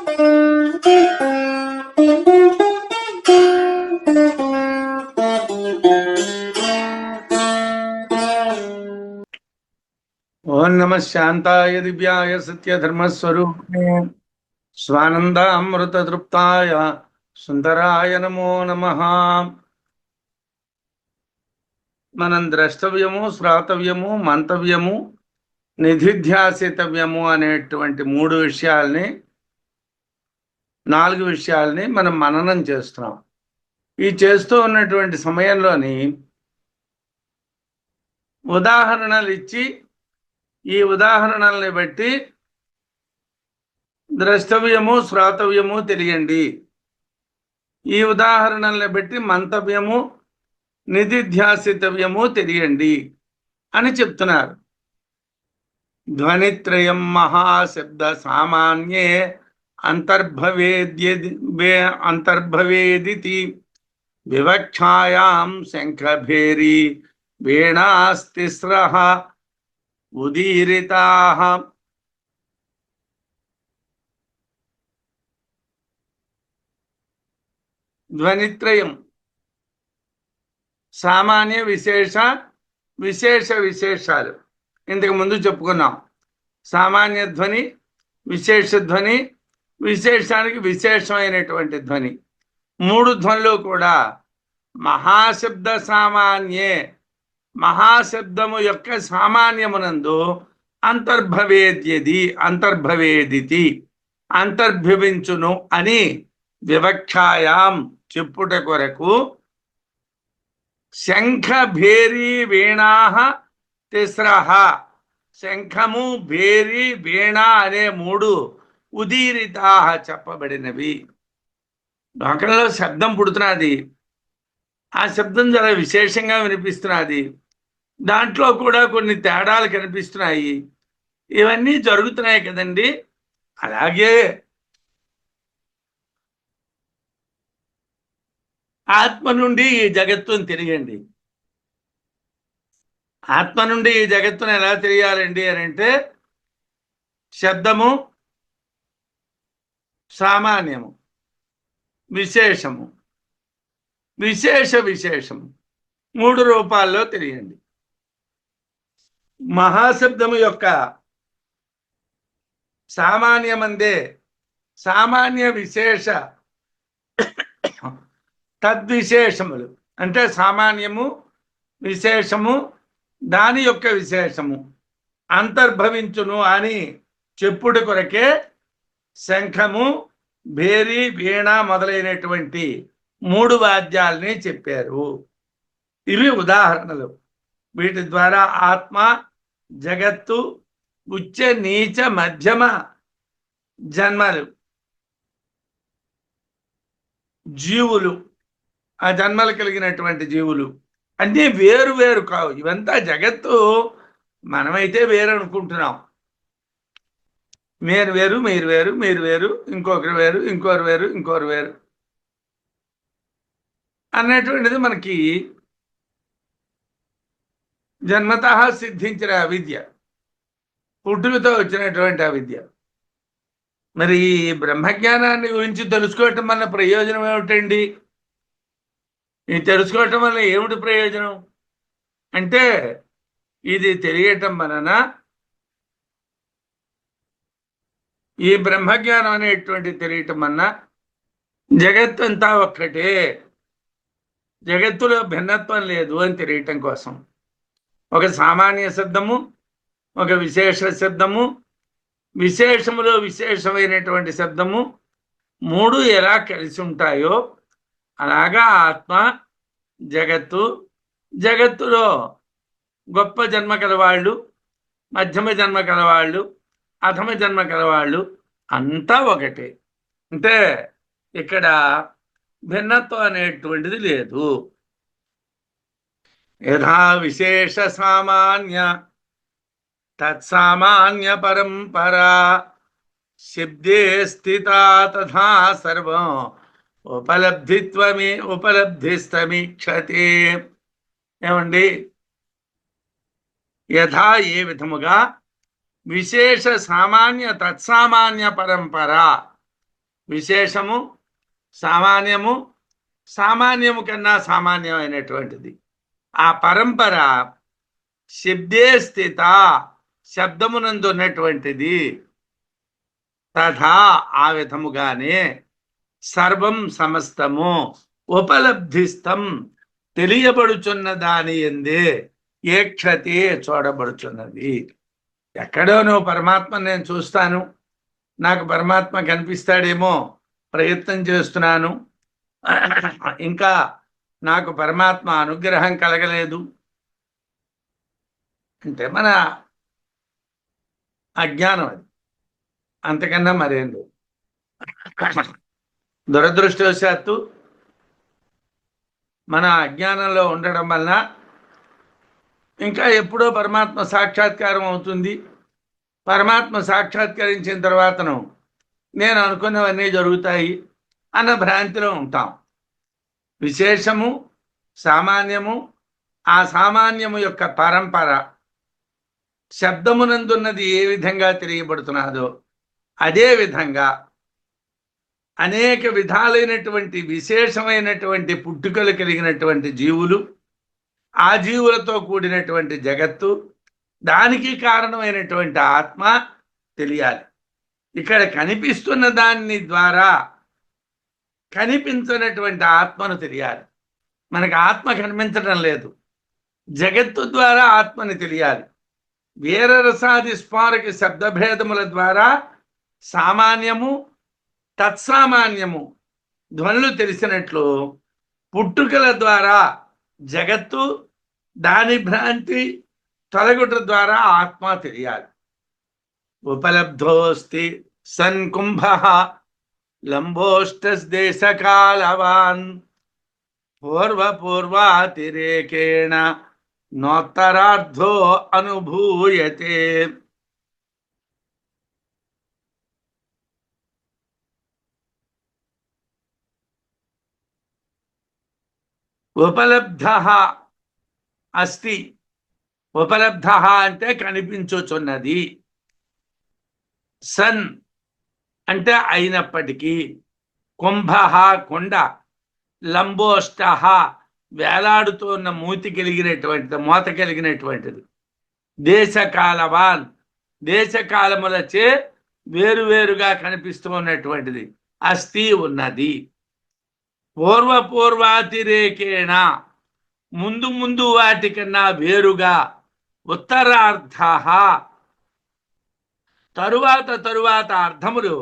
ఓం నమ శాంతాయ దివ్యాయ సత్యధర్మస్వరూపిణే స్వానందామృతతృప్తాయ సుందరాయ నమో నమః. మనం ద్రష్టవ్యము, శ్రాతవ్యము, మంతవ్యము, నిధిధ్యాసితవ్యము అనేటువంటి 4 విషయాల్ని మనం మననం చేస్తున్నాం. ఈ చేస్తూ ఉన్నటువంటి సమయంలోని ఉదాహరణలు ఇచ్చి ఈ ఉదాహరణల్ని బట్టి ద్రష్టవ్యము, శ్రాతవ్యము తెలియండి. ఈ ఉదాహరణల్ని బట్టి మంతవ్యము, నిధిధ్యాసితవ్యము తెలియండి అని చెప్తున్నారు. ధ్వనిత్రయం మహాశబ్ద సామాన్యే అంతర్భవేదితి వివక్షాయాం శంఖభేరీ వీణాస్తిస్రః ఉదీరితాః. ధ్వనిత్రయం సామాన్య, విశేష, విశేషాలు ఇంతకు ముందు చెప్పుకున్నాం. సామాన్య ధ్వని, విశేష ధ్వని, విశేషానికి విశేషమైనటువంటి ధ్వని. 3 ధ్వనులు కూడా మహాశబ్ద సామాన్యే, మహాశబ్దము యొక్క సామాన్యమునందు అంతర్భవేదితి అంతర్భవించును అని వివక్షాయాం చెప్పుట కొరకు శంఖ భేరీ వీణా తిస్రః, శంఖము, భేరి, వీణ అనే 3 ఉదీరితా చెప్పబడినవి. లోకంలో శబ్దం పుడుతున్నది, ఆ శబ్దం చాలా విశేషంగా వినిపిస్తున్నది, దాంట్లో కూడా కొన్ని తేడాలు కనిపిస్తున్నాయి. ఇవన్నీ జరుగుతున్నాయి కదండి. అలాగే ఆత్మ నుండి ఈ జగత్తును తెలియండి. ఆత్మ నుండి ఈ జగత్తును ఎలా తెలియాలండి అని అంటే శబ్దము సామాన్యము, విశేషము, విశేషము 3 రూపాల్లో తెలియండి. మహాశబ్దము యొక్క సామాన్యమందే సామాన్య, విశేష, తద్విశేషములు అంటే సామాన్యము, విశేషము, దాని యొక్క విశేషము అంతర్భవించును అని చెప్పుడు కొరకే శంఖము, భేరి, వీణ మొదలైనటువంటి 3 వాద్యాలని చెప్పారు. ఇవి ఉదాహరణలు. వీటి ద్వారా ఆత్మ, జగత్తు, ఉచ్చ, నీచ, మధ్యమ జన్మలు, జీవులు, ఆ జన్మలు కలిగినటువంటి జీవులు అన్నీ వేరు వేరు కావు. ఇవంతా జగత్తు. మనమైతే వేరు అనుకుంటున్నాం. మీరు వేరు, మీరు వేరు, మీరు వేరు, ఇంకొకరు వేరు, ఇంకొకరు వేరు అన్నటువంటిది మనకి జన్మత సిద్ధించిన అవిద్య, పుట్టుకతో వచ్చినటువంటి అవిద్య. మరి ఈ బ్రహ్మజ్ఞానాన్ని గురించి తెలుసుకోవటం వల్ల ప్రయోజనం ఏమిటండి? ఇది తెలుసుకోవటం వల్ల ఏమిటి ప్రయోజనం అంటే, ఇది తెలియటం వలన ఈ బ్రహ్మజ్ఞానం అనేటువంటి తెలియటం వలన జగత్తంతా ఒక్కటే, జగత్తులో భిన్నత్వం లేదు అని తెలియటం కోసం ఒక సామాన్య శబ్దము, ఒక విశేష శబ్దము, విశేషములో విశేషమైనటువంటి శబ్దము 3 ఎలా కలిసి ఉంటాయో అలాగా ఆత్మ, జగత్తు, జగత్తులో గొప్ప జన్మ కలవాళ్ళు, మధ్యమ జన్మ కలవాళ్ళు, అధమ జన్మ కలవాళ్ళు అంతా ఒకటే. అంటే ఇక్కడ భిన్నత్వం అనేటువంటిది లేదు. యథా విశేష సామాన్య తత్సామాన్య పరంపరా శబ్దే స్థితా తథా సర్వం ఉపలబ్ధిస్తమీక్షతే. ఏమండి, యథా ఏ విధముగా విశేష సామాన్య తత్సామాన్య పరంపర విశేషము, సామాన్యము, సామాన్యము కన్నా సామాన్యమైనటువంటిది. ఆ పరంపర శబ్దే స్థిత, శబ్దమునందు ఉన్నటువంటిది. తథా, ఆ విధముగానే సర్వం సమస్తము ఉపలబ్ధిస్థం, తెలియబడుచున్న దాని ఎందే ఏక్షతే, చూడబడుచున్నది. ఎక్కడో నువ్వు పరమాత్మ నేను చూస్తాను, నాకు పరమాత్మ కనిపిస్తాడేమో ప్రయత్నం చేస్తున్నాను, ఇంకా నాకు పరమాత్మ అనుగ్రహం కలగలేదు అంటే మన అజ్ఞానం, అది అంతకన్నా మరేం లేదు. దురదృష్టవశాత్తు మన అజ్ఞానంలో ఉండడం వలన ఇంకా ఎప్పుడో పరమాత్మ సాక్షాత్కారం అవుతుంది, పరమాత్మ సాక్షాత్కరించిన తర్వాతను నేను అనుకున్నవన్నీ జరుగుతాయి అన్న భ్రాంతిలో ఉంటాం. విశేషము, సామాన్యము, ఆ సామాన్యము యొక్క పరంపర శబ్దమునందున్నది ఏ విధంగా తెలియబడుతున్నదో అదే విధంగా అనేక విధాలైనటువంటి విశేషమైనటువంటి పుట్టుకలు కలిగినటువంటి జీవులు, ఆ జీవులతో కూడినటువంటి జగత్తు, దానికి కారణమైనటువంటి ఆత్మ తెలియాలి. ఇక్కడ కనిపిస్తున్న దాని ద్వారా కనిపించినటువంటి ఆత్మను తెలియాలి. మనకు ఆత్మ కనిపించడం లేదు, జగత్తు ద్వారా ఆత్మని తెలియాలి. వీరరసాది స్మారక శబ్దభేదముల ద్వారా సామాన్యము, తత్సామాన్యము ధ్వనులు తెలిసినట్లు పుట్టుకల ద్వారా జగత్తు, దాని భ్రాంతి తొలగుట ద్వారా ఆత్మ తెలియాలి. ఉపలబ్ధోస్తి సన్ కుంభ లంబోష్టదేశకాలవాన్ పూర్వపూర్వాతిరేకేణ నోత్తరార్థో అనుభూయతే. ఉపలబ్ధ అస్తి, ఉపలబ్ధ అంటే కనిపించుచున్నది, సన్ అంటే అయినప్పటికీ, కుంభ కొండ, లంబోష్ట వేలాడుతూ ఉన్న మూతి కలిగినటువంటిది, మూత కలిగినటువంటిది, దేశకాలవాన్ దేశకాలములచే వేరువేరుగా కనిపిస్తూ ఉన్నటువంటిది, అస్థి ఉన్నది. పూర్వపూర్వాతిరేకేణ ముందు ముందు వాటికన్నా వేరుగా, ఉత్తరార్థ తరువాత తరువాత అర్థములు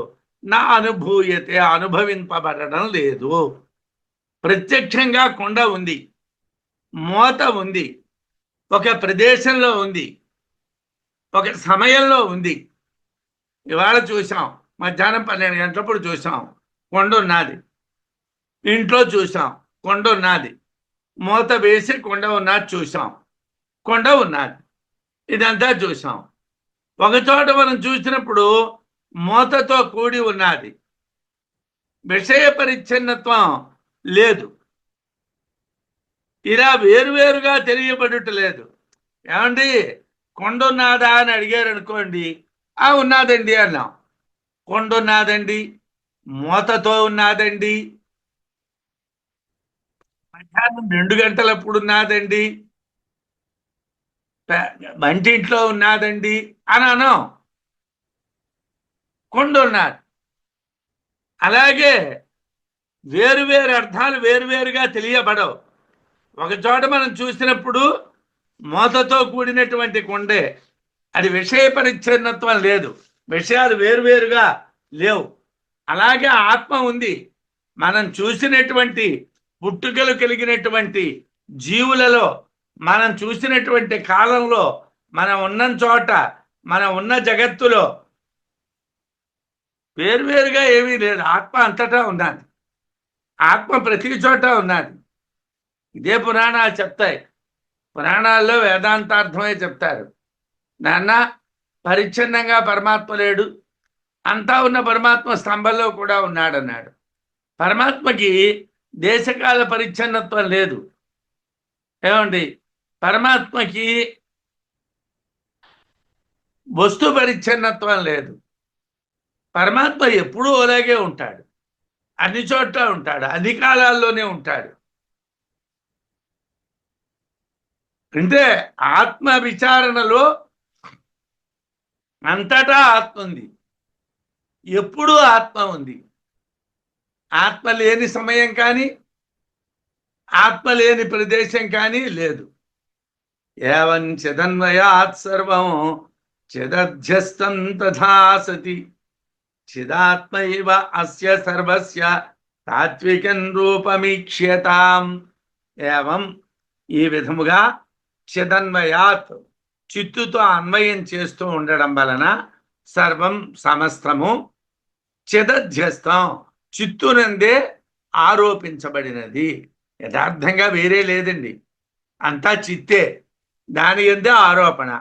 నా అనుభూయతే అనుభవింపబడడం లేదు. ప్రత్యక్షంగా కొండ ఉంది, మోత ఉంది, ఒక ప్రదేశంలో ఉంది, ఒక సమయంలో ఉంది. ఇవాళ చూసాం, మధ్యాహ్నం 12 గంటలప్పుడు చూసాం కొండ ఉన్నది, ఇంట్లో చూసాం కొండ ఉన్నది, మూత వేసి కొండ ఉన్నది చూసాం, కొండ ఉన్నది, ఇదంతా చూసాం. ఒకచోట మనం చూసినప్పుడు మూతతో కూడి ఉన్నది, విషయ పరిచ్ఛిన్నత్వం లేదు, ఇలా వేరువేరుగా తెలియబడుటలేదు. ఏమండి కొండ ఉన్నదా అని అడిగారు అనుకోండి, ఆ ఉన్నదండి అన్నాం. కొండ ఉన్నదండి, మూతతో ఉన్నదండి, మధ్యాహ్నం 2 గంటలప్పుడు ఉన్నదండి, వంటింట్లో ఉన్నదండి అని అనం. కొండ ఉన్నది. అలాగే వేరువేరు అర్థాలు వేరువేరుగా తెలియబడవు. ఒక చోట మనం చూసినప్పుడు మూతతో కూడినటువంటి కొండే, అది విషయ పరిచ్ఛిన్నత్వం లేదు, విషయాలు వేరువేరుగా లేవు. అలాగే ఆత్మ ఉంది. మనం చూసినటువంటి పుట్టుకలు కలిగినటువంటి జీవులలో, మనం చూసినటువంటి కాలంలో, మనం ఉన్న చోట, మనం ఉన్న జగత్తులో వేరువేరుగా ఏమీ లేదు. ఆత్మ అంతటా ఉన్నది, ఆత్మ ప్రతి చోట ఉన్నది. ఇదే పురాణాలు చెప్తాయి. పురాణాల్లో వేదాంతార్థమే చెప్తారు. నాన్న పరిచ్ఛిన్నంగా పరమాత్మ లేడు, అంతా ఉన్న పరమాత్మ స్తంభంలో కూడా ఉన్నాడన్నాడు. పరమాత్మకి దేశకాల పరిచ్ఛిన్నత్వం లేదు. ఏమండి, పరమాత్మకి వస్తు పరిచ్ఛిన్నత్వం లేదు. పరమాత్మ ఎప్పుడూ అలాగే ఉంటాడు. అన్ని చోట్ల ఉంటాడు, అన్ని కాలాల్లోనే ఉంటాడు. అంటే ఆత్మ విచారణలో అంతటా ఆత్మ ఉంది, ఎప్పుడూ ఆత్మ ఉంది. ఆత్మ లేని సమయం కానీ ఆత్మ లేని ప్రదేశం కానీ లేదు. ఏవం చిదన్వయాత్ సర్వం చిదధ్యస్తం తథా సతి చిదాత్మైవ అస్య సర్వస్య తాత్వికం రూపమీక్ష్యతాం. ఏవం ఈ విధముగా చిదన్వయాత్ చిత్తుతో అన్వయం చేస్తూ ఉండడం వలన సర్వం సమస్తము చిదధ్యస్తం చిత్తునందే ఆరోపించబడినది. యథార్థంగా వేరే లేదండి, అంతా చిత్తే, దాని ఎందే ఆరోపణ.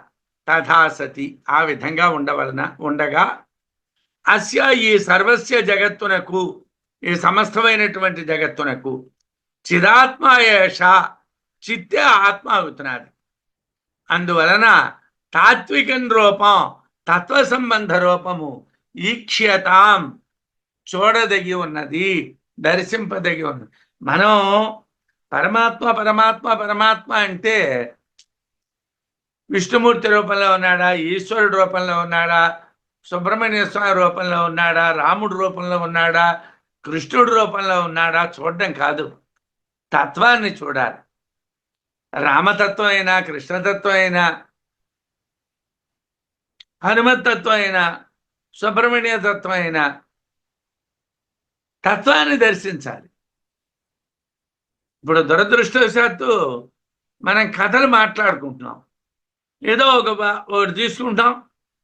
తథాసతి ఆ విధంగా ఉండగా అస్య ఈ సర్వస్య జగత్తునకు, ఈ సమస్తమైనటువంటి జగత్తునకు చిదాత్మ ఏష చిత్తే ఆత్మ అవుతున్నది. అందువలన తాత్వికం రూపం, తత్వ సంబంధ రూపము ఈక్ష్యతాం చూడదగి ఉన్నది, దర్శింపదగి ఉన్నది. మనం పరమాత్మ పరమాత్మ పరమాత్మ అంటే విష్ణుమూర్తి రూపంలో ఉన్నాడా, ఈశ్వరుడు రూపంలో ఉన్నాడా, సుబ్రహ్మణ్య స్వామి రూపంలో ఉన్నాడా, రాముడు రూపంలో ఉన్నాడా, కృష్ణుడు రూపంలో ఉన్నాడా చూడడం కాదు, తత్వాన్ని చూడాలి. రామతత్వం అయినా, కృష్ణతత్వం అయినా, హనుమతత్వం అయినా, సుబ్రహ్మణ్య తత్వం అయినా తత్వాన్ని దర్శించాలి. ఇప్పుడు దురదృష్టవశాత్తు మనం కథలు మాట్లాడుకుంటున్నాం, ఏదో ఒకటి తీసుకుంటాం,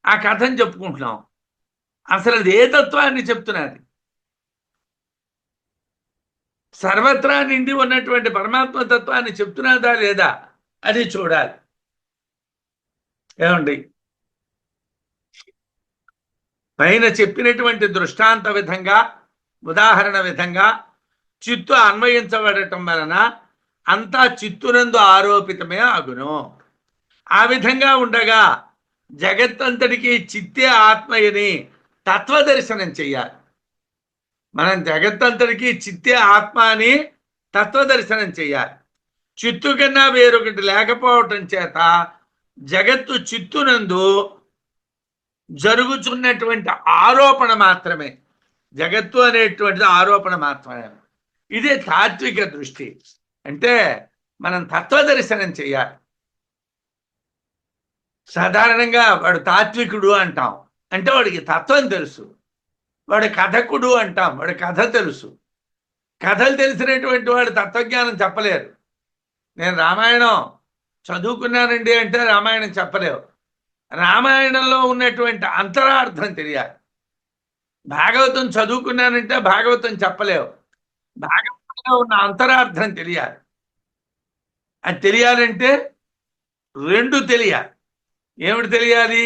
ఆ కథను చెప్పుకుంటున్నాం. అసలు అది ఏ తత్వాన్ని చెప్తున్నది? సర్వత్రా నిండి ఉన్నటువంటి పరమాత్మ తత్వాన్ని చెప్తున్నదా లేదా అది చూడాలి. ఏమండి, పైన చెప్పినటువంటి దృష్టాంత విధంగా, ఉదాహరణ విధంగా చిత్తు అన్వయించబడటం వలన అంతా చిత్తునందు ఆరోపితమే అగును. ఆ విధంగా ఉండగా జగత్తంతటికి చిత్తే ఆత్మయని తత్వదర్శనం చెయ్యాలి. మనం జగత్తంతటికి చిత్తే ఆత్మ అని తత్వదర్శనం చెయ్యాలి. చిత్తు కన్నా వేరొకటి లేకపోవటం చేత జగత్తు చిత్తునందు జరుగుతున్నటువంటి ఆరోపణ మాత్రమే, జగత్తు అనేటువంటిది ఆరోపణ మాత్రమే. ఇదే తాత్విక దృష్టి. అంటే మనం తత్వదర్శనం చెయ్యాలి. సాధారణంగా వాడు తాత్వికుడు అంటాం, అంటే వాడికి తత్వం తెలుసు. వాడు కథకుడు అంటాం, వాడి కథ తెలుసు. కథలు తెలిసినటువంటి వాడు తత్వజ్ఞానం చెప్పలేరు. నేను రామాయణం చదువుకున్నానండి అంటే రామాయణం చెప్పలేవు. రామాయణంలో ఉన్నటువంటి అంతరార్థం తెలియాలి. భాగవతం చదువుకున్నానంటే భాగవతం చెప్పలేవు. భాగవతంలో ఉన్న అంతరార్థం తెలియాలి. అది తెలియాలంటే రెండు తెలియాలి. ఏమిటి తెలియాలి?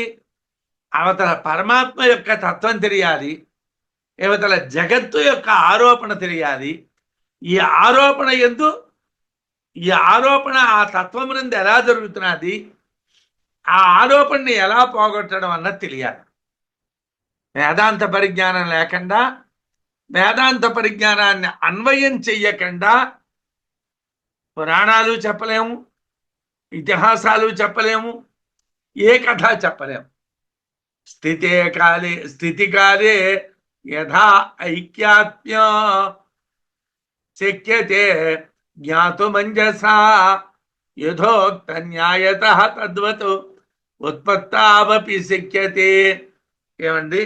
అవతల పరమాత్మ యొక్క తత్వం తెలియాలి, అవతల జగత్తు యొక్క ఆరోపణ తెలియాలి. ఈ ఆరోపణ యందు ఈ ఆరోపణ ఆ తత్వమునందు ఎలా జరుగుతున్నది, ఆ ఆరోపణని ఎలా పోగొట్టడం అన్నది తెలియాలి. వేదాంత పరిజ్ఞానం లేకుండా, వేదాంత పరిజ్ఞానాన్ని అన్వయం చెయ్యకుండా పురాణాలు చెప్పలేము, ఇతిహాసాలు చెప్పలేము, ఏ కథ చెప్పలేము. స్థితికాలే యథా ఐక్యాత్మ్య శక్యతే జ్ఞాతుమంజసా యథోక్త న్యాయతః తద్వత్ ఉత్పత్తావపి శక్యతే. ఏమండి,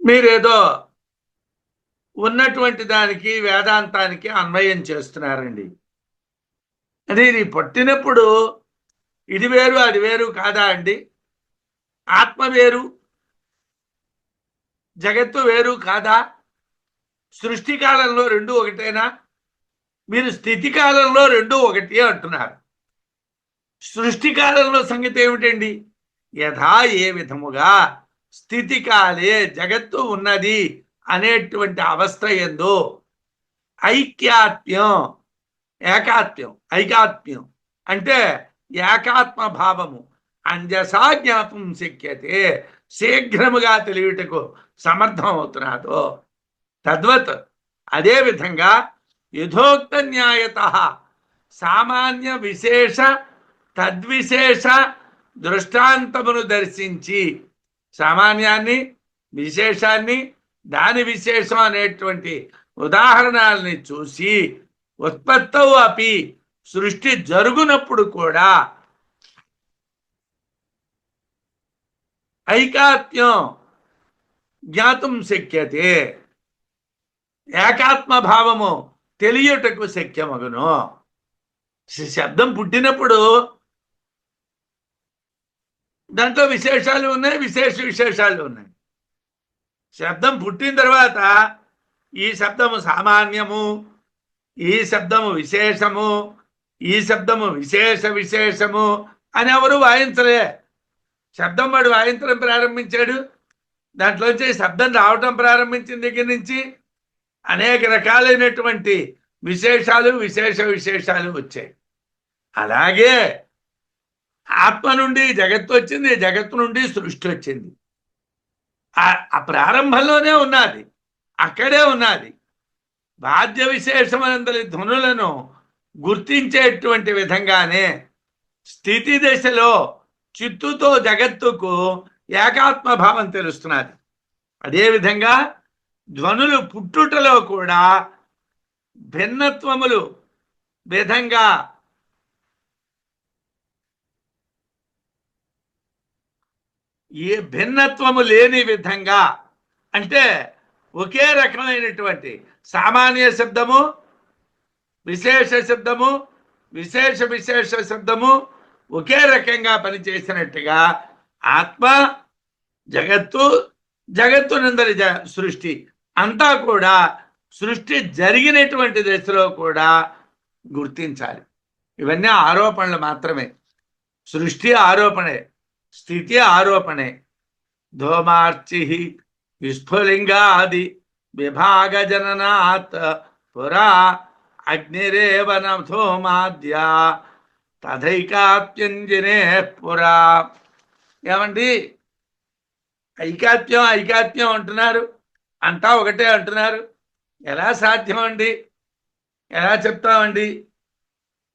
మీరేదో ఉన్నటువంటి దానికి వేదాంతానికి అన్వయం చేస్తున్నారండి. అది పుట్టినప్పుడు ఇది వేరు అది వేరు కాదా అండి? ఆత్మ వేరు జగత్తు వేరు కాదా? సృష్టి కాలంలో రెండు ఒకటేనా? మీరు స్థితి కాలంలో రెండు ఒకటే అంటున్నారు. సృష్టి కాలంలో సంగతి ఏమిటండి? యథా ఏ విధముగా స్థితి కాలే జగత్తు ఉన్నది అనేటువంటి అవస్థ యందు ఐక్యాత్మ్యం, ఐకాత్మ్యం అంటే ఏకాత్మ భావము అంజసా జ్ఞాపం శక్యతే, శీఘ్రముగా తెలియుటకు సమర్థం అవుతున్నాదో తద్వత్ అదే విధంగా యథోక్త న్యాయత సామాన్య విశేష తద్విశేష దృష్టాంతమును దర్శించి సామాన్యాన్ని విశేషాన్ని దాని విశేషం అనేటువంటి ఉదాహరణల్ని చూసి ఉత్పత్తవు అపి సృష్టి జరుగునప్పుడు కూడా ఐకాత్మ్యం జ్ఞాతం శక్యతే ఏకాత్మ భావము తెలియటకు శక్యమగును. శబ్దం పుట్టినప్పుడు దాంట్లో విశేషాలు ఉన్నాయి, విశేషాలు ఉన్నాయి. శబ్దం పుట్టిన తర్వాత ఈ శబ్దము సామాన్యము, ఈ శబ్దము విశేషము, ఈ శబ్దము విశేషము అని ఎవరు వాయించలే. శబ్దం వాడు వాయించడం ప్రారంభించాడు, దాంట్లోంచి శబ్దం రావటం ప్రారంభించిన దగ్గర నుంచి అనేక రకాలైనటువంటి విశేషాలు వచ్చాయి. అలాగే ఆత్మ నుండి జగత్తు వచ్చింది, జగత్తు నుండి సృష్టి వచ్చింది. ఆ ప్రారంభంలోనే ఉన్నది, అక్కడే ఉన్నది. బాధ్య విశేషమైనంతటి ధ్వనులను గుర్తించేటువంటి విధంగానే స్థితి దశలో చిత్తుతో జగత్తుకు ఏకాత్మ భావం తెలుస్తున్నది. అదేవిధంగా ధ్వనులు పుట్టుటలో కూడా భిన్నత్వములు విధంగా ఏ భిన్నత్వము లేని విధంగా, అంటే ఒకే రకమైనటువంటి సామాన్య శబ్దము, విశేష శబ్దము, విశేష శబ్దము ఒకే రకంగా పనిచేసినట్టుగా ఆత్మ జగత్తునందరి సృష్టి అంతా కూడా సృష్టి జరిగినటువంటి దశలో కూడా గుర్తించాలి. ఇవన్నీ ఆరోపణలు మాత్రమే. సృష్టి ఆరోపణే, స్థితి ఆరోపణే. ధోమార్చి విస్ఫులింగాది విభాగ జననాత్ పురా అగ్నిరేవ ధోమాద్యా తథైకాప్యంజనే పురా. ఏమండి, ఐకాత్మ్యం అంటున్నారు, అంతా ఒకటే అంటున్నారు. ఎలా సాధ్యం అండి? ఎలా చెప్తామండి?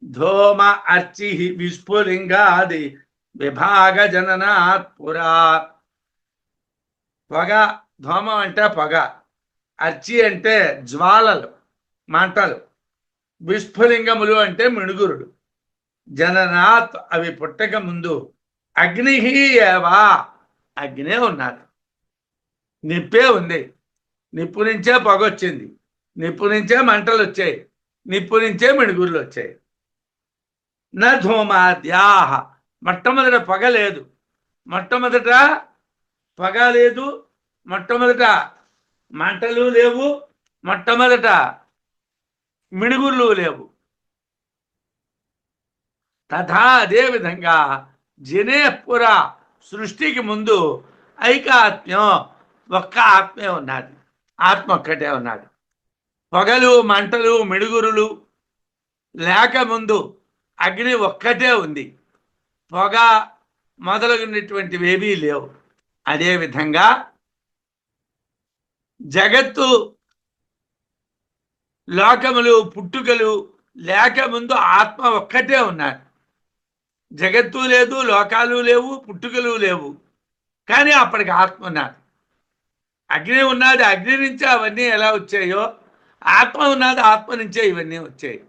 ధోమ అర్చి విస్ఫులింగాది విభాగ జననాత్ పురా. పొగ, ధూమం అంటే పొగ, అర్చి అంటే జ్వాలలు, మంటలు, విస్ఫులింగములు అంటే మిణుగురుడు. జననాత్ అవి పుట్టక ముందు అగ్ని ఏవా, అగ్నే ఉన్నది, నిప్పే ఉంది. నిప్పు నుంచే పొగ వచ్చింది, నిప్పు నుంచే మంటలు వచ్చాయి, నిప్పు నుంచే మిణుగురులు వచ్చాయి. నా ధూమాద్యాహ, మొట్టమొదట పొగ లేదు, మొట్టమొదట పొగ లేదు, మొట్టమొదట మంటలు లేవు, మొట్టమొదట మిణుగుర్లు లేవు. తథా అదే విధంగా జనేపుర సృష్టికి ముందు ఐకాత్మ్యం ఒక్క ఆత్మే ఉన్నది, ఆత్మ ఒక్కటే ఉన్నది. పొగలు, మంటలు, మిడుగురులు లేకముందు అగ్ని ఒక్కటే ఉంది, పొగ మొదలగునటువంటివి ఏవీ లేవు. అదేవిధంగా జగత్తు, లోకములు, పుట్టుకలు లేకముందు ఆత్మ ఒక్కటే ఉన్నది. జగత్తు లేదు, లోకాలు లేవు, పుట్టుకలు లేవు, కానీ అప్పటికి ఆత్మ ఉన్నది. అగ్ని ఉన్నది, అగ్ని నుంచి అవన్నీ ఎలా వచ్చాయో ఆత్మ ఉన్నది, ఆత్మ నుంచే ఇవన్నీ వచ్చాయి.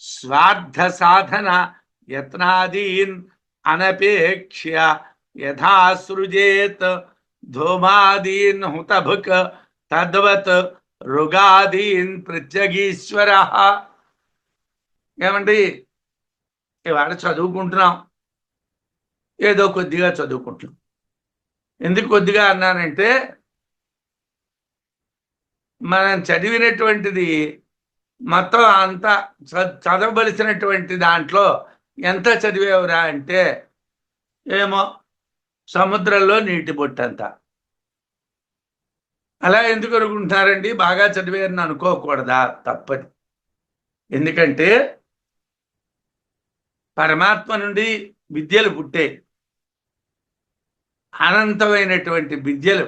స్వార్థ సాధన యత్నాదీన్ అనపేక్ష్య యథా సృజేత్ ధూమాదీన్ హుతభుక్ తద్వత్ రుగాదీన్ ప్రత్యగీశ్వర. ఏమండి, ఇవాళ చదువుకుంటున్నాం, ఏదో కొద్దిగా చదువుకుంటున్నాం. ఎందుకు కొద్దిగా అన్నానంటే, మనం చదివినటువంటిది మొత్తం అంతా చదవవలసినటువంటి దాంట్లో ఎంత చదివేవరా అంటే, ఏమో సముద్రంలో నీటి బొట్టంతా. అలా ఎందుకు అనుకుంటున్నారండి? బాగా చదివేరని అనుకోకూడదా? తప్పది. ఎందుకంటే పరమాత్మ నుండి విద్యలు పుట్టే, అనంతమైనటువంటి విద్యలు,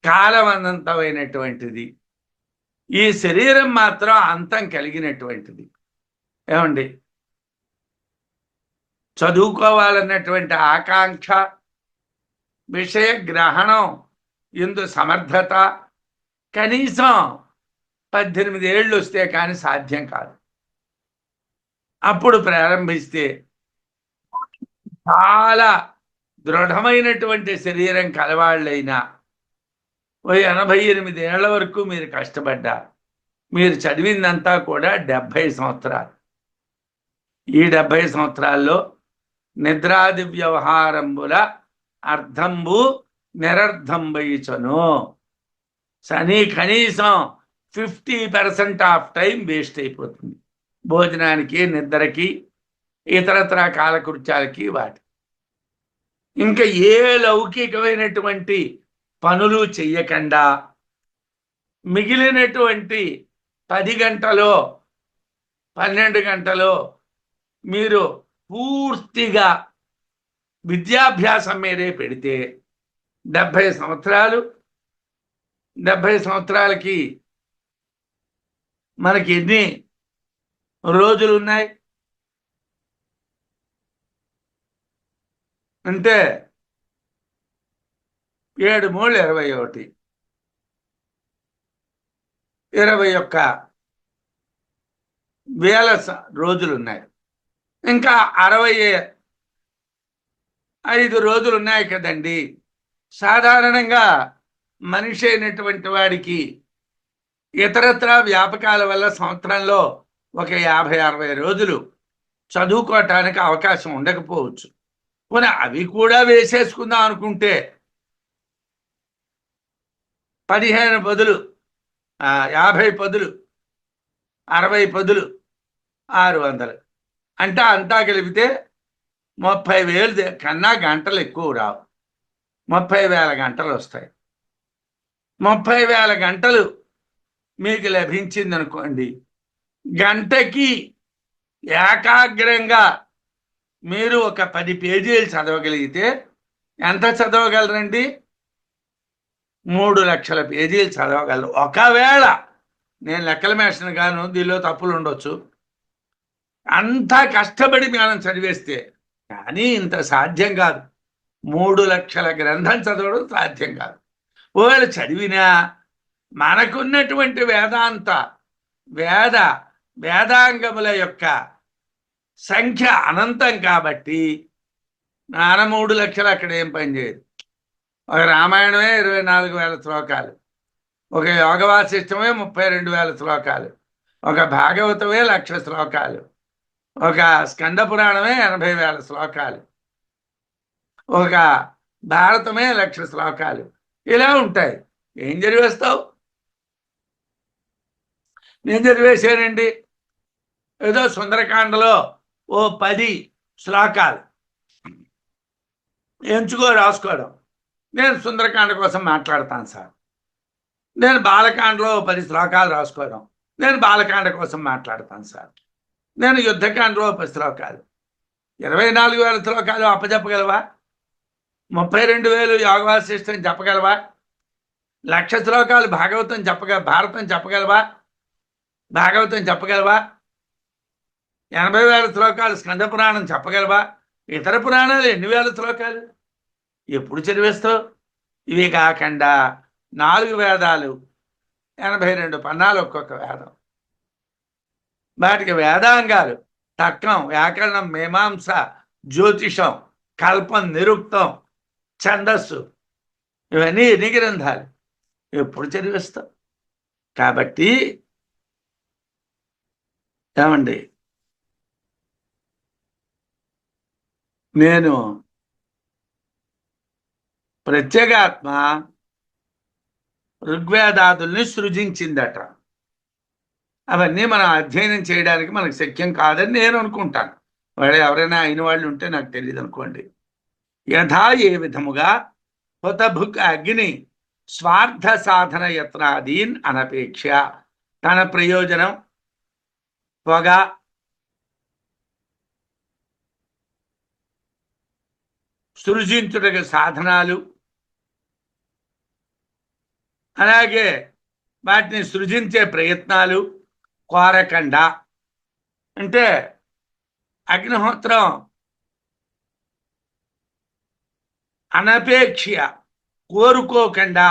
కాలం అనంతమైనటువంటిది. ఈ శరీరం మాత్రం అంతం కలిగినటువంటిది. ఏమండి, చదువుకోవాలన్నటువంటి ఆకాంక్ష, విషయ గ్రహణం ఎందు సమర్థత కనీసం 18 ఏళ్ళు వస్తే కానీ సాధ్యం కాదు. అప్పుడు ప్రారంభిస్తే చాలా దృఢమైనటువంటి శరీరం కలవాళ్ళైనా 88 ఏళ్ల వరకు మీరు కష్టపడ్డా మీరు చదివిందంతా కూడా 70 సంవత్సరాలు. ఈ 70 సంవత్సరాల్లో నిద్రాది వ్యవహారంబుల అర్థంబు నిరర్థంబయిచను సని కనీసం 50% ఆఫ్ టైం వేస్ట్ అయిపోతుంది. భోజనానికి, నిద్రకి, ఇతరత్ర కాలకృత్యాలకి వాటి. ఇంకా ఏ లౌకికమైనటువంటి పనులు చెయ్యకుండా మిగిలినటువంటి 10 గంటలో 12 గంటలో మీరు పూర్తిగా విద్యాభ్యాసం మీదే పెడితే 70 సంవత్సరాలు, 70 సంవత్సరాలకి మనకి ఎన్ని రోజులు ఉన్నాయి అంటే 7 మూడు 21, 21,000 రోజులు ఉన్నాయి. ఇంకా 65 రోజులు ఉన్నాయి కదండి. సాధారణంగా మనిషి అయినటువంటి వాడికి ఇతరత్ర వ్యాపకాల వల్ల సంవత్సరంలో ఒక 50-60 రోజులు చదువుకోవటానికి అవకాశం ఉండకపోవచ్చు. పోనీ అవి కూడా వేసేసుకుందాం అనుకుంటే 15 బదులు 50 బదులు 60 బదులు 600 అంటే అంతా కలిపితే 30,000 కన్నా గంటలు ఎక్కువ రావు. 30,000 గంటలు వస్తాయి. 30,000 గంటలు మీకు లభించింది అనుకోండి. గంటకి ఏకాగ్రంగా మీరు ఒక 10 పేజీలు చదవగలిగితే ఎంత చదవగలరండి? 3 లక్షల పేజీలు చదవగలరు. ఒకవేళ నేను లెక్కల మేషన్ గాను, దీనిలో తప్పులు ఉండొచ్చు, అంతా కష్టపడి మనం చదివేస్తే. కానీ ఇంత సాధ్యం కాదు. 3 లక్షల గ్రంథం చదవడం సాధ్యం కాదు. ఒకవేళ చదివినా మనకున్నటువంటి వేదాంగముల యొక్క సంఖ్య అనంతం కాబట్టి 3 లక్షలు అక్కడ ఏం పని చేయదు. ఒక రామాయణమే 24,000 శ్లోకాలు, ఒక యోగ వాసిష్టమే 32,000 శ్లోకాలు, ఒక భాగవతమే 1,00,000 శ్లోకాలు, ఒక స్కంద పురాణమే 80,000 శ్లోకాలు, ఒక భారతమే 1,00,000 శ్లోకాలు. ఇలా ఉంటాయి. ఏం చదివేస్తావు? నేను చదివేశానండి ఏదో సుందరకాండలో ఓ 10 శ్లోకాలు ఎంచుకో రాసుకోవడం. నేను సుందరకాండ కోసం మాట్లాడతాను సార్. నేను బాలకాండలో 10 శ్లోకాలు రాసుకోవడం. నేను బాలకాండ కోసం మాట్లాడతాను సార్. నేను యుద్ధకాండలో 10 శ్లోకాలు. 24,000 శ్లోకాలు అప్పచెప్పగలవా? 32,000 యోగవాసిష్టం చెప్పగలవా? 1,00,000 శ్లోకాలు భారతం చెప్పగలవా? భాగవతం చెప్పగలవా? 80,000 శ్లోకాలు స్కంద పురాణం చెప్పగలవా? ఇతర పురాణాలు 8,000 శ్లోకాలు ఎప్పుడు చదివేస్తావు? ఇవి కాకుండా 4 వేదాలు, 82 పన్నాలు ఒక్కొక్క వేదం. వాటికి వేదాంగాలు తర్కం, వ్యాకరణం, మీమాంస, జ్యోతిషం, కల్పం, నిరుక్తం, ఛందస్సు, ఇవన్నీ ఎన్ని గ్రంథాలు ఎప్పుడు చదివేస్తావు? కాబట్టి ఏమండి, నేను ప్రత్యేగాత్మ ఋగ్వేదాదుల్ని సృజించిందట. అవన్నీ మనం అధ్యయనం చేయడానికి మనకు శక్యం కాదని నేను అనుకుంటాను. వాళ్ళు ఎవరైనా అయిన వాళ్ళు ఉంటే నాకు తెలియదు అనుకోండి. యథా ఏ విధముగా హుతభుక్ అగ్ని స్వార్థ సాధన యత్నాదీన్ అనపేక్ష తన ప్రయోజనం, పొగ, సృజించుటకు సాధనాలు, అలాగే వాటిని సృజించే ప్రయత్నాలు కోరకండా. అంటే అగ్నిహోత్రం అనపేక్ష కోరుకోకుండా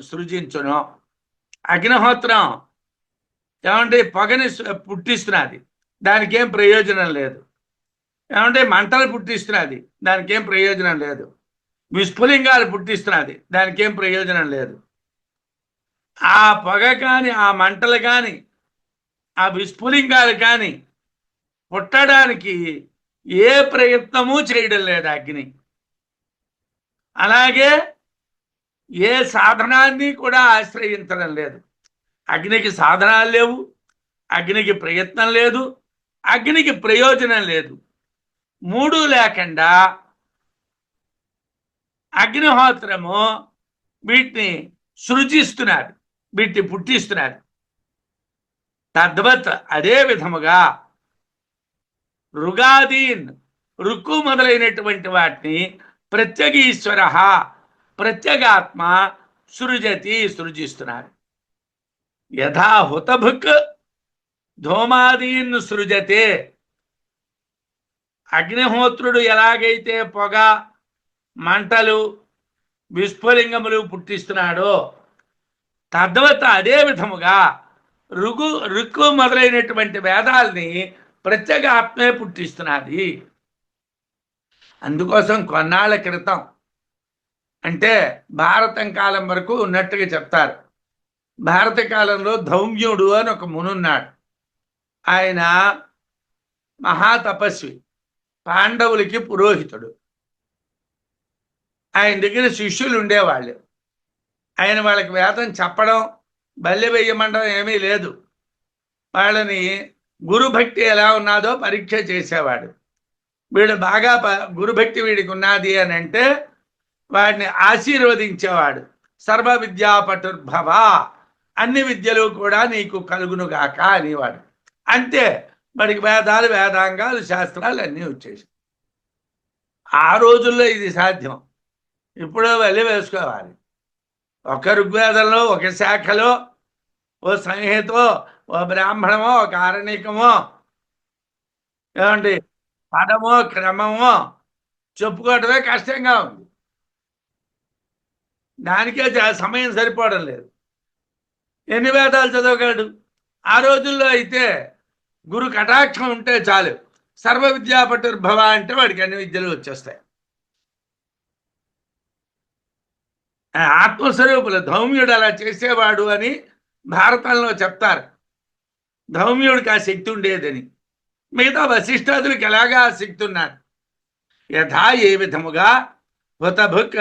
సృజించును. అగ్నిహోత్రం ఏమంటే పొగని పుట్టిస్తున్నది, దానికి ఏం ప్రయోజనం లేదు. ఏమంటే మంటలు పుట్టిస్తున్నది, దానికి ఏం ప్రయోజనం లేదు. విస్ఫులింగాలు పుట్టిస్తున్నది, దానికి ఏం ప్రయోజనం లేదు. ఆ పొగ కానీ, ఆ మంటలు కానీ, ఆ విస్ఫులింగాలు కానీ పుట్టడానికి ఏ ప్రయత్నము చేయడం లేదు అగ్ని. అలాగే ఏ సాధనాన్ని కూడా ఆశ్రయించడం లేదు. అగ్నికి సాధనాలు లేవు, అగ్నికి ప్రయత్నం లేదు, అగ్నికి ప్రయోజనం లేదు. మూడు లేకుండా అగ్నిహోత్రము వీటిని సృజిస్తున్నారు, వీటిని పుట్టిస్తున్నారు. తద్వత్ అదే విధముగా ఋగాదీన్ రుక్కు మొదలైనటువంటి వాటిని ప్రత్యేక ఈశ్వర ప్రత్యేగాత్మ సృజిస్తున్నారు. యథా హుతభుక్ ధూమాదీన్ సృజతే, అగ్నిహోత్రుడు ఎలాగైతే పొగ మంటలు విస్ఫులింగములు పుట్టిస్తున్నాడో తద్వత అదే విధముగా రుక్కు మొదలైనటువంటి వేదాల్ని ప్రత్యేక ఆత్మే పుట్టిస్తున్నది. అందుకోసం కొన్నాళ్ళ క్రితం, అంటే భారతం కాలం వరకు ఉన్నట్టుగా చెప్తారు. భారత కాలంలో ధౌమ్యుడు అని ఒక మునున్నాడు. ఆయన మహాతపస్వి, పాండవులకి పురోహితుడు. ఆయన దగ్గర శిష్యులు ఉండేవాళ్ళు. ఆయన వాళ్ళకి వేదం చెప్పడం, బల్లె వేయమండం ఏమీ లేదు. వాళ్ళని గురుభక్తి ఎలా ఉన్నదో పరీక్ష చేసేవాడు. వీడు బాగా గురుభక్తి వీడికి ఉన్నది అని అంటే వాడిని ఆశీర్వదించేవాడు. సర్వ విద్యా పటుర్భవ, అన్ని విద్యలు కూడా నీకు కలుగునుగాక అనేవాడు. అంతే, వాడికి వేదాలు వేదాంగాలు శాస్త్రాలు అన్నీ వచ్చేసి. ఆ రోజుల్లో ఇది సాధ్యం. ఇప్పుడు వెళ్ళి వేసుకోవాలి. ఒక ఋగ్వేదంలో ఒక శాఖలో ఓ సంహితో ఓ బ్రాహ్మణమో ఒక ఆరణికమో ఏమండి పదమో క్రమమో చెప్పుకోవటమే కష్టంగా ఉంది. దానికే సమయం సరిపోవడం లేదు. ఎన్ని వేదాలు చదవగలడు? ఆ రోజుల్లో అయితే గురు కటాక్షం ఉంటే చాలు, సర్వ విద్యాపటుర్భవ అంటే వాడికి అన్ని విద్యలు వచ్చేస్తాయి. ఆత్మస్వరూపులు ధౌమ్యుడు అలా చేసేవాడు అని భారతంలో చెప్తారు. ధౌమ్యుడికి ఆ శక్తి ఉండేదని. మిగతా వశిష్ఠాదులకు ఎలాగా ఆ శక్తి ఉన్నారు. యథా ఏ విధముగా హుతభుక్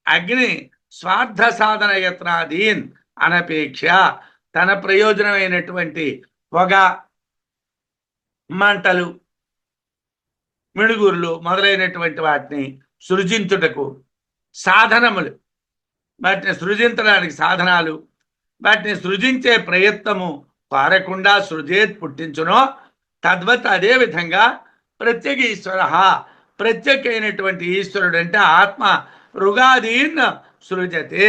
అగ్ని స్వార్థ సాధన యత్నాదీన్ అనపేక్ష తన ప్రయోజనమైనటువంటి పొగ మంటలు మిడుగురులు మొదలైనటువంటి వాటిని సృజించుటకు సాధనములు, వాటిని సృజించడానికి సాధనాలు, వాటిని సృజించే ప్రయత్నము పారకుండా సృజేత్ పుట్టించునో తద్వత్ అదే విధంగా ప్రత్యేక ఈశ్వర ప్రత్యేకైనటువంటి ఈశ్వరుడు అంటే ఆత్మ ఋగాదీన్ సృజతే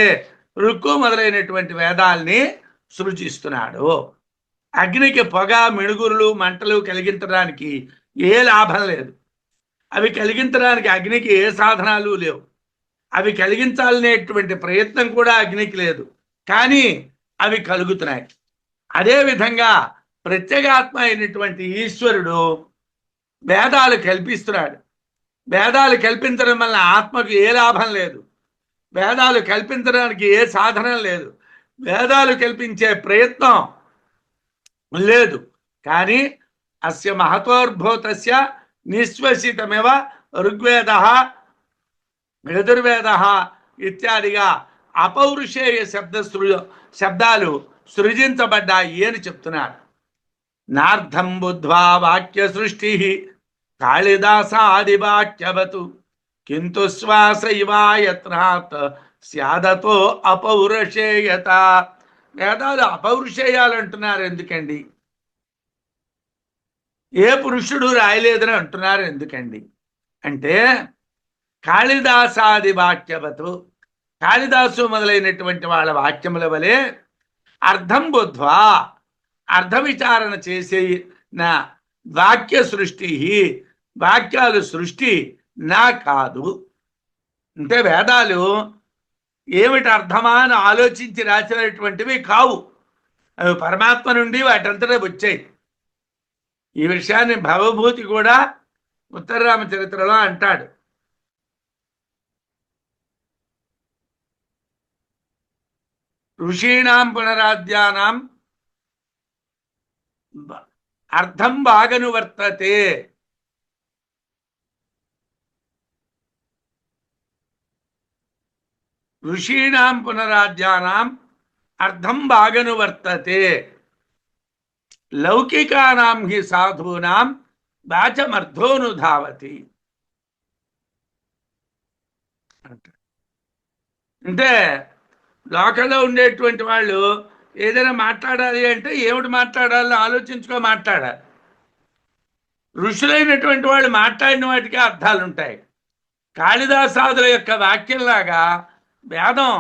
రుక్కు మొదలైనటువంటి వేదాల్ని సృజిస్తున్నాడు. అగ్నికి పొగ మిడుగురులు మంటలు కలిగించడానికి ఏ లాభం లేదు. అవి కలిగించడానికి అగ్నికి ఏ సాధనాలు లేవు. అవి కలిగించాలనేటువంటి ప్రయత్నం కూడా అగ్నికి లేదు, కానీ అవి కలుగుతున్నాయి. అదేవిధంగా ప్రత్యేగాత్మ అయినటువంటి ఈశ్వరుడు వేదాలు కల్పిస్తున్నాడు. వేదాలు కల్పించడం వల్ల ఆత్మకు ఏ లాభం లేదు. వేదాలు కల్పించడానికి ఏ సాధనం లేదు. వేదాలు కల్పించే ప్రయత్నం లేదు. కానీ అస్య మహతోర్భూతస్య నిశ్వసితమేవ ఋగ్వేద యజుర్వేద ఇత్యాదిగా అపౌరుషేయ శబ్దాలు సృజించబడ్డాయి అని చెప్తున్నారు. నార్థం బుద్ధ్వా వాక్య సృష్టి కాళిదాసాదివాక్యవతు కింటు శ్వాస ఇవాయత్నాత్ స్యాదతో అపౌరుషేయత. వేదాలు అపౌరుషేయాలు అంటున్నారు ఎందుకండి? ఏ పురుషుడు రాయలేదని అంటున్నారు ఎందుకండి? అంటే కాళిదాసాది వాక్యవతు, కాళిదాసు మొదలైనటువంటి వాళ్ళ వాక్యముల వలె అర్థం బుద్ధ్వా, అర్థ విచారణ చేసే నా వాక్య సృష్టి, వాక్యాలు సృష్టి నా కాదు. అంటే వేదాలు ఏమిటి అర్థమా అని ఆలోచించి రాసినటువంటివి కావు, అవి పరమాత్మ నుండి వాటంతటా వచ్చాయి. ఈ విషయాన్ని భవభూతి కూడా ఉత్తరరామ చరిత్రలో అంటాడు. ఋషీణాం పునరాద్యానాం అర్థం బాగను వర్తతే. ఋషీణాం పునరాద్యానాం అర్థం బాగను వర్తతే, లౌకికానాం హి సాధూనాం వాచమర్థోనుధావతి. అంటే లోకల్లో ఉండేటువంటి వాళ్ళు ఏదైనా మాట్లాడాలి అంటే ఏమిటి మాట్లాడాలని ఆలోచించుకో మాట్లాడాలి. ఋషులైనటువంటి వాళ్ళు మాట్లాడిన వాటికి అర్థాలు ఉంటాయి. కాళిదాసాదుల యొక్క వాక్యంలాగా వేదం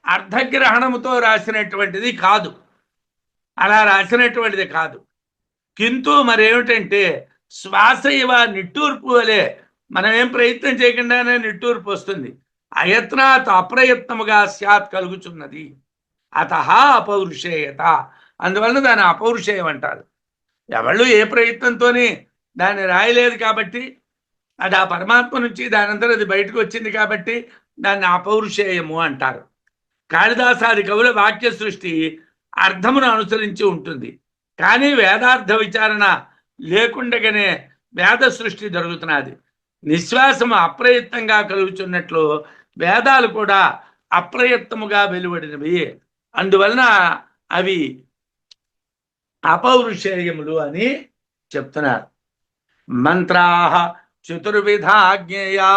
అర్థగ్రహణముతో రాసినటువంటిది కాదు, అలా రాసినటువంటిది కాదు. కింటూ మరేమిటంటే శ్వాస ఇవ నిట్టూర్పు వలె, మనం ఏం ప్రయత్నం చేయకుండానే నిట్టూర్పు వస్తుంది. అయత్నాత్ అప్రయత్నముగా స్యాత్ కలుగుచున్నది. అత అపౌరుషేయత, అందువలన దాన్ని అపౌరుషేయం అంటారు. ఎవళ్ళు ఏ ప్రయత్నంతోనే దాన్ని రాయలేదు కాబట్టి, అది ఆ పరమాత్మ నుంచి దానంతా అది బయటకు వచ్చింది కాబట్టి దాన్ని అపౌరుషేయము అంటారు. కాళిదాసాది కవుల వాక్య సృష్టి అర్థమును అనుసరించి ఉంటుంది. కానీ వేదార్థ విచారణ లేకుండగానే వేద సృష్టి జరుగుతున్నది. నిశ్వాసము అప్రయత్నంగా కలుగుతున్నట్లు వేదాలు కూడా అప్రయత్నముగా వెలువడినవి. అందువలన అవి అపౌరుషేయములు అని చెప్తున్నారు. మంత్రా చతుర్విధా జ్ఞేయా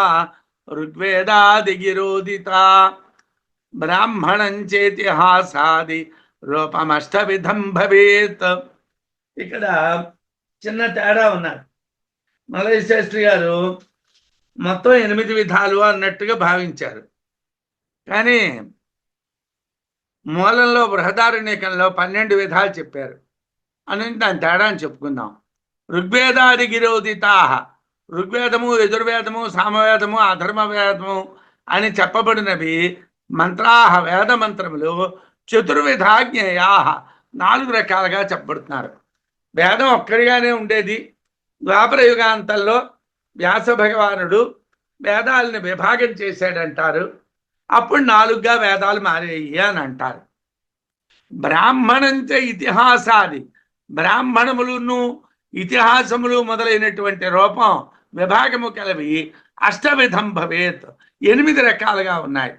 ఋగ్వేదాదిగిరోదిత బ్రాహ్మణం చేతిహాసాది రూపమష్టవిధం భవేత్. ఇక్కడ చిన్న తేడా ఉన్నారు. మలయ శాస్త్రి గారు మొత్తం 8 విధాలు అన్నట్టుగా భావించారు. కానీ మూలంలో బృహదారణ్యకంలో 12 విధాలు చెప్పారు అని దాని తేడా అని చెప్పుకుందాం. ఋగ్వేదాది గిరోదితా, ఋగ్వేదము, యజుర్వేదము, సామవేదము, అధర్మ వేదము అని చెప్పబడినవి మంత్రాహ వేద మంత్రములు చతుర్విధాజ్ఞేయా 4 రకాలుగా చెప్పబడుతున్నారు. వేదం ఒక్కడిగానే ఉండేది. ద్వాపర యుగాంతంలో వ్యాస భగవానుడు వేదాలని విభాగం చేశాడంటారు. అప్పుడు 4గా వేదాలు మారేయి అని అంటారు. బ్రాహ్మణంచ ఇతిహాసాది, బ్రాహ్మణములను ఇతిహాసములు మొదలైనటువంటి రూపం విభాగము కలవి అష్టవిధం భవేత్, 8 రకాలుగా ఉన్నాయి.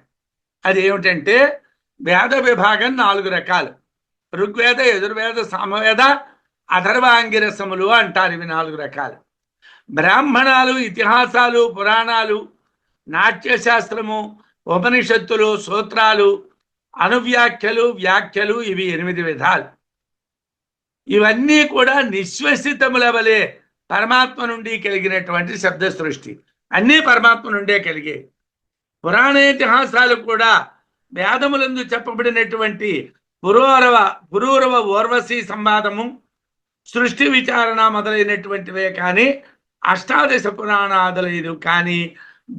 అది ఏమిటంటే వేద విభాగం 4 రకాలు. ఋగ్వేద, యజుర్వేద, సామవేద, అథర్వాంగిరసములు అంటారు. ఇవి 4 రకాలు. బ్రాహ్మణాలు, ఇతిహాసాలు, పురాణాలు, నాట్యశాస్త్రము, ఉపనిషత్తులు, సూత్రాలు, అనువ్యాఖ్యలు, వ్యాఖ్యలు, ఇవి 8 విధాలు. ఇవన్నీ కూడా నిశ్వసితముల వలె పరమాత్మ నుండి కలిగినటువంటి శబ్ద సృష్టి. అన్నీ పరమాత్మ నుండే కలిగే. పురాణేతిహాసాలు కూడా వేదములందు చెప్పబడినటువంటి పురూరవ ఓర్వశీ సంవాదము, సృష్టి విచారణ మొదలైనటువంటివే కానీ అష్టాదశ పురాణాదులైన కానీ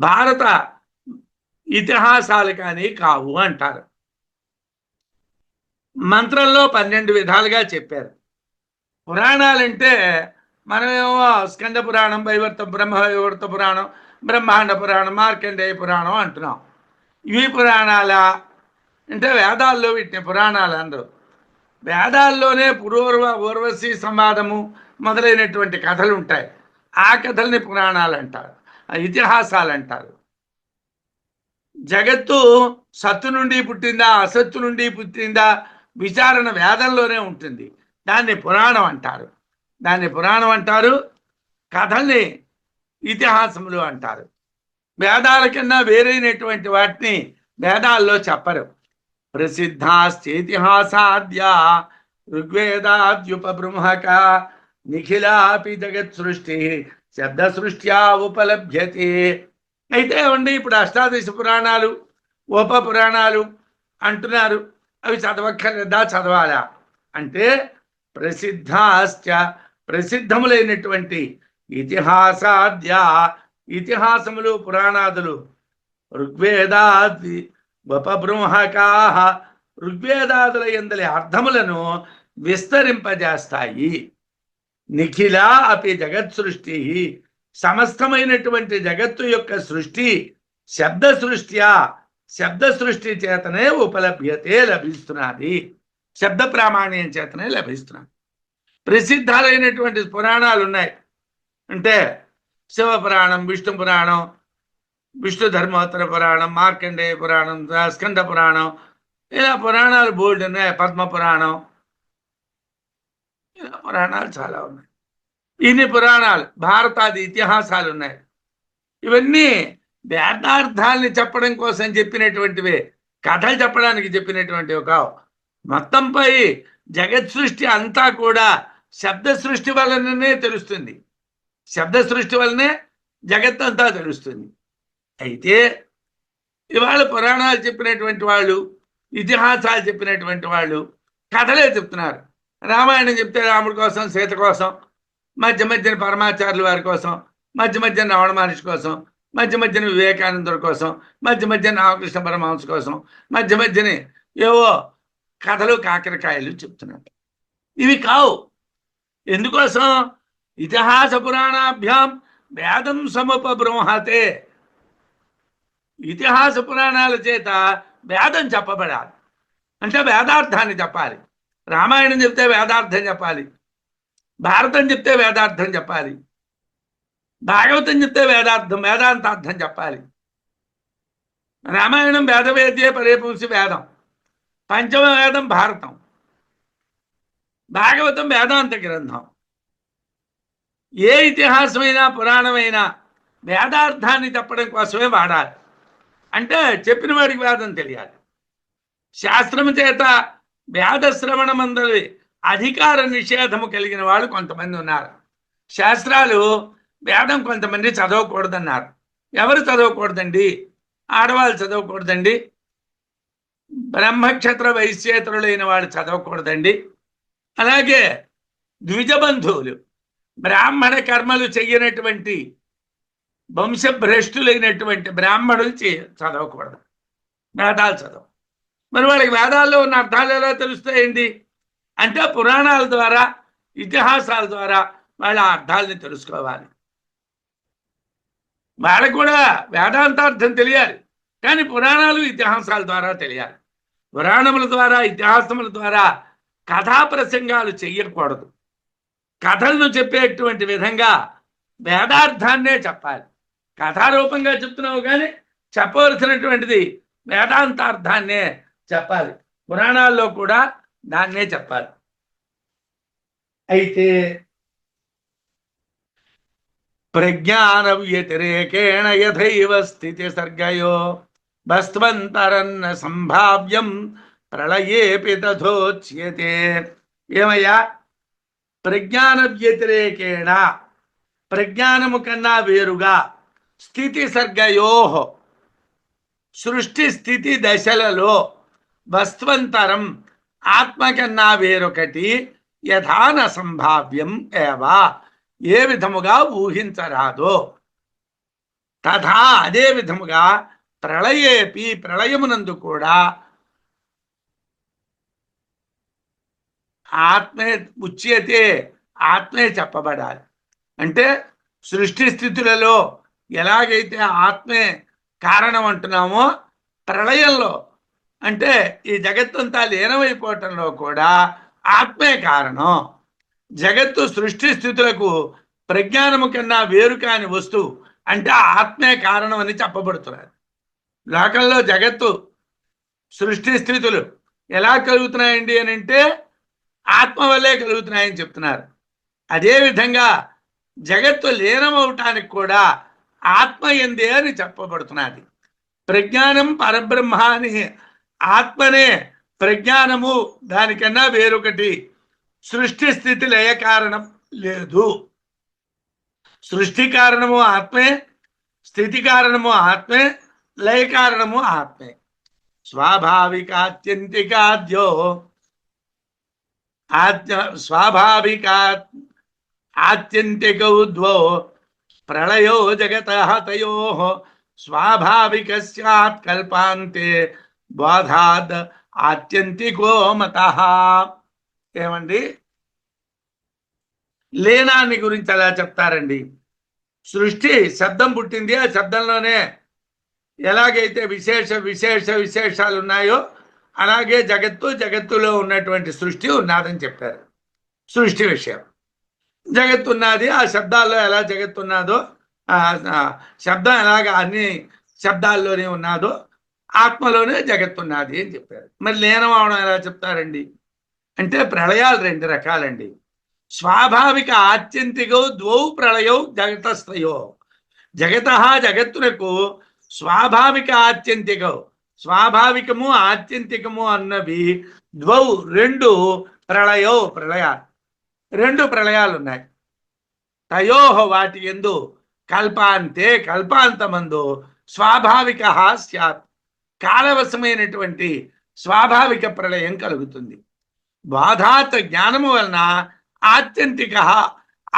భారత ఇతిహాసాలు కానీ కావు అంటారు. మంత్రంలో 12 విధాలుగా చెప్పారు. పురాణాలంటే మనమేమో స్కంద పురాణం, బ్రహ్మ వైవర్త పురాణం, బ్రహ్మాండ పురాణం, మార్కండేయ పురాణం అంటున్నాం. ఇవి పురాణాలా అంటే వేదాల్లో వీటిని పురాణాలు అందరూ. వేదాల్లోనే ఊర్వశీ సంవాదము మొదలైనటువంటి కథలు ఉంటాయి. ఆ కథల్ని పురాణాలు అంటారు, ఇతిహాసాలు అంటారు. జగత్తు సత్తు నుండి పుట్టిందా, అసత్తు నుండి పుట్టిందా విచారణ వేదంలోనే ఉంటుంది. దాన్ని పురాణం అంటారు. కథల్ని ఇతిహాసములు అంటారు. వేదాల కన్నా వేరైనటువంటి వాటిని వేదాల్లో చెప్పరు. ప్రసిద్ధాశ్చేతిహాసాద్యా ఋగ్వేదాద్యుపబృంహక నిఖిలాపి జగత్ సృష్టి శబ్ద సృష్ట్యా ఉపలభ్యతే. అయితే ఏమండి ఇప్పుడు అష్టాదశ పురాణాలు ఉప పురాణాలు అంటున్నారు, అవి చదవక్కర్లేదా, చదవాలా అంటే ప్రసిద్ధాశ్చ ప్రసిద్ధములైనటువంటి ఇతిహాసాద్య ఇతిహాసములు పురాణాదులు ఋగ్వేదాది ఉపబృంహకా ఋగ్వేదాదుల యందలి అర్థములను విస్తరింపజేస్తాయి. నిఖిల అపి జగత్ సృష్టి సమస్తమైనటువంటి జగత్తు యొక్క సృష్టి శబ్ద సృష్టి చేతనే ఉపలభ్యతే లభిస్తున్నది, శబ్ద ప్రామాణ్యం చేతనే లభిస్తున్నది. ప్రసిద్ధాలైనటువంటి పురాణాలు ఉన్నాయి అంటే శివ పురాణం, విష్ణు పురాణం, విష్ణు ధర్మోత్తర పురాణం, మార్కండేయ పురాణం, స్కంద పురాణం, ఇలా పురాణాలు బోల్డ్ ఉన్నాయి. పద్మ పురాణం, ఇలా పురాణాలు చాలా ఉన్నాయి. ఇన్ని పురాణాలు, భారతాది ఇతిహాసాలు ఉన్నాయి. ఇవన్నీ వేదార్థాలని చెప్పడం కోసం చెప్పినటువంటివే, కథలు చెప్పడానికి చెప్పినటువంటివి కావు. మొత్తంపై జగత్ సృష్టి అంతా కూడా శబ్ద సృష్టి వలననే తెలుస్తుంది. శబ్ద సృష్టి వలనే జగత్ అంతా తెలుస్తుంది. అయితే ఇవాళ పురాణాలు చెప్పినటువంటి వాళ్ళు, ఇతిహాసాలు చెప్పినటువంటి వాళ్ళు కథలే చెప్తున్నారు. రామాయణం చెప్తే రాముడి కోసం, సీత కోసం, మధ్య మధ్యన పరమాచార్యుల వారి కోసం, మధ్య మధ్యన రమణ మహర్షి కోసం, మధ్య మధ్యన వివేకానందుడి కోసం, మధ్య మధ్యన రామకృష్ణ పరమహంస కోసం, మధ్య మధ్యన ఏవో కథలు కాకరకాయలు చెప్తున్నారు. ఇవి కావు. ఎందుకోసం? ఇతిహాస పురాణాభ్యాం వేదం సముపబృంహతే. ఇతిహాస పురాణాల చేత వేదం చెప్పబడాలి అంటే వేదార్థాన్ని చెప్పాలి. రామాయణం చెప్తే వేదార్థం చెప్పాలి, భారతం చెప్తే వేదార్థం చెప్పాలి, భాగవతం చెప్తే వేదాంతార్థం చెప్పాలి. రామాయణం వేదవేద్యే పరేపుంసి వేదం, పంచమ వేదం భారతం, భాగవతం వేదాంత గ్రంథం. ఏ ఇతిహాసమైనా పురాణమైనా వేదార్థాన్ని చెప్పడం కోసమే వాడాలి. అంటే చెప్పిన వాడికి వేదం తెలియాలి. శాస్త్రము చేత వేద శ్రవణమందలి అధికార నిషేధము కలిగిన వాళ్ళు కొంతమంది ఉన్నారు. శాస్త్రాలు వేదం కొంతమంది చదవకూడదన్నారు. ఎవరు చదవకూడదండి? ఆడవాళ్ళు చదవకూడదండి, బ్రహ్మక్షత్ర వైశ్యేతరులైన వాళ్ళు చదవకూడదండి, అలాగే ద్విజబంధువులు బ్రాహ్మణ కర్మలు చెయ్యనటువంటి వంశభ్రష్టులైనటువంటి బ్రాహ్మణులు చదవకూడదు, వేదాలు చదవ. మరి వాళ్ళకి వేదాల్లో ఉన్న అర్థాలు ఎలా తెలుస్తాయండి అంటే పురాణాల ద్వారా, ఇతిహాసాల ద్వారా వాళ్ళ అర్థాలని తెలుసుకోవాలి. వాళ్ళకు కూడా వేదాంతార్థం తెలియాలి, కానీ పురాణాలు ఇతిహాసాల ద్వారా తెలియాలి. పురాణముల ద్వారా, ఇతిహాసముల ద్వారా కథా ప్రసంగాలు చెయ్యకూడదు. కథలను చెప్పేటువంటి విధంగా వేదార్థాన్నే చెప్పాలి. కథారూపంగా చెప్తున్నావు కానీ చెప్పవలసినటువంటిది వేదాంతార్థాన్నే చెప్పాలి. పురాణాల్లో కూడా దాన్నే చెప్పాలి. అయితే ప్రజ్ఞాన వ్యతిరేకేణ యథైవ స్థితి సర్గయో వస్త్వంతరన్న సంభావ్యం ప్రళయేపి తథోచ్యతే. ఏమయ్యా? ప్రజ్ఞాన వ్యతిరేకేణ, ప్రజ్ఞానము కన్నా వేరుగా, స్థితి సర్గయో సృష్టి స్థితి దశలలో, వస్త్వంతరం ఆత్మ కన్నా వేరొకటి, యథాన సంభావ్యం ఏవా ఏ విధముగా ఊహించరాదో, తథా అదే విధముగా ప్రళయేపి ప్రళయమునందు కూడా ఆత్మే ఉచ్యతే, ఆత్మే చెప్పబడాలి. అంటే సృష్టి స్థితులలో ఎలాగైతే ఆత్మే కారణం అంటున్నామో, ప్రళయంలో అంటే ఈ జగత్తంతా లీనమైపోవటంలో కూడా ఆత్మే కారణం. జగత్తు సృష్టి స్థితులకు ప్రజ్ఞానము కన్నా వేరు కాని వస్తువు అంటే ఆత్మే కారణం అని చెప్పబడుతున్నారు. లోకంలో జగత్తు సృష్టి స్థితులు ఎలా కలుగుతున్నాయండి అని అంటే ఆత్మ వల్లే కలుగుతున్నాయని చెప్తున్నారు. అదేవిధంగా జగత్తు లీనమవటానికి కూడా ఆత్మ ఎందే అని చెప్పబడుతున్నది. ప్రజ్ఞానం పరబ్రహ్మ అని ఆత్మనే ప్రజ్ఞానము, దానికన్నా వేరొకటి సృష్టి స్థితి లయ కారణం లేదు. సృష్టి కారణము ఆత్మే, స్థితి కారణము ఆత్మే, లయ కారణము ఆత్మే. స్వాభావికాత్యంతికాద్యో స్వాభావికా ఆత్యంతికౌ ద్వౌ ప్రళయో జగతః తయోః స్వాభావికస్యాత్ కల్పాంతే బాధాద్ ఆత్యంతికో మతః. ఏమండి, లేనాన్ని గురించి అలా చెప్తారండి. సృష్టి శబ్దం పుట్టింది, ఆ శబ్దంలోనే ఎలాగైతే విశేషాలు ఉన్నాయో అలాగే జగత్తులో ఉన్నటువంటి సృష్టి ఉన్నదని చెప్పారు. సృష్టి విషయం జగత్తు ఉన్నది, ఆ శబ్దాల్లో ఎలా జగత్తు ఉన్నదో, శబ్దం ఎలాగ అన్ని శబ్దాల్లోనే ఉన్నదో ఆత్మలోనే జగత్తు ఉన్నది అని చెప్పారు. మరి లీనం అవడం ఎలా చెప్తారండి అంటే ప్రళయాలు రెండు రకాలండి. స్వాభావిక ఆత్యంతికో ద్వౌ ప్రళయౌ జగతస్థయో. జగత్తునకు స్వాభావిక ఆత్యంతికం, స్వాభావికము ఆత్యంతికము అన్నవి ద్వౌ రెండు ప్రళయాలు, రెండు ప్రళయాలు ఉన్నాయి. తయోహ వాటి యందు కల్పాంతమందు స్వాభావిక స్యాత్ కాలవశమైనటువంటి స్వాభావిక ప్రళయం కలుగుతుంది. బాధాత్ జ్ఞానము వలన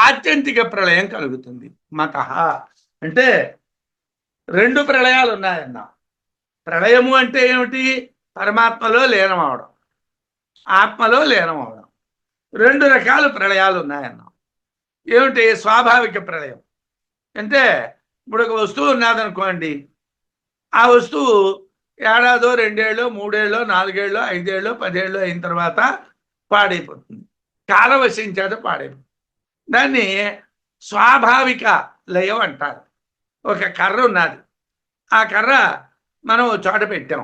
ఆత్యంతిక ప్రళయం కలుగుతుంది. మత అంటే రెండు ప్రళయాలు ఉన్నాయన్నా. ప్రళయము అంటే ఏమిటి? పరమాత్మలో లీనమవడం, ఆత్మలో లీనమవడం. రెండు రకాల ప్రళయాలు ఉన్నాయన్నా. ఏమిటి? స్వాభావిక ప్రళయం అంటే ఇప్పుడు ఒక వస్తువు ఉన్నదనుకోండి, ఆ వస్తువు ఏడాదో, 2 ఏళ్ళు, 3 ఏళ్ళు, 4 ఏళ్ళు, 5 ఏళ్ళు, 10 ఏళ్ళు అయిన తర్వాత పాడైపోతుంది. కాలవశం చేత పాడైపోతుంది. దాన్ని స్వాభావిక లయం అంటారు. ఒక కర్ర ఉన్నది, ఆ కర్ర మనం చోట పెట్టాం,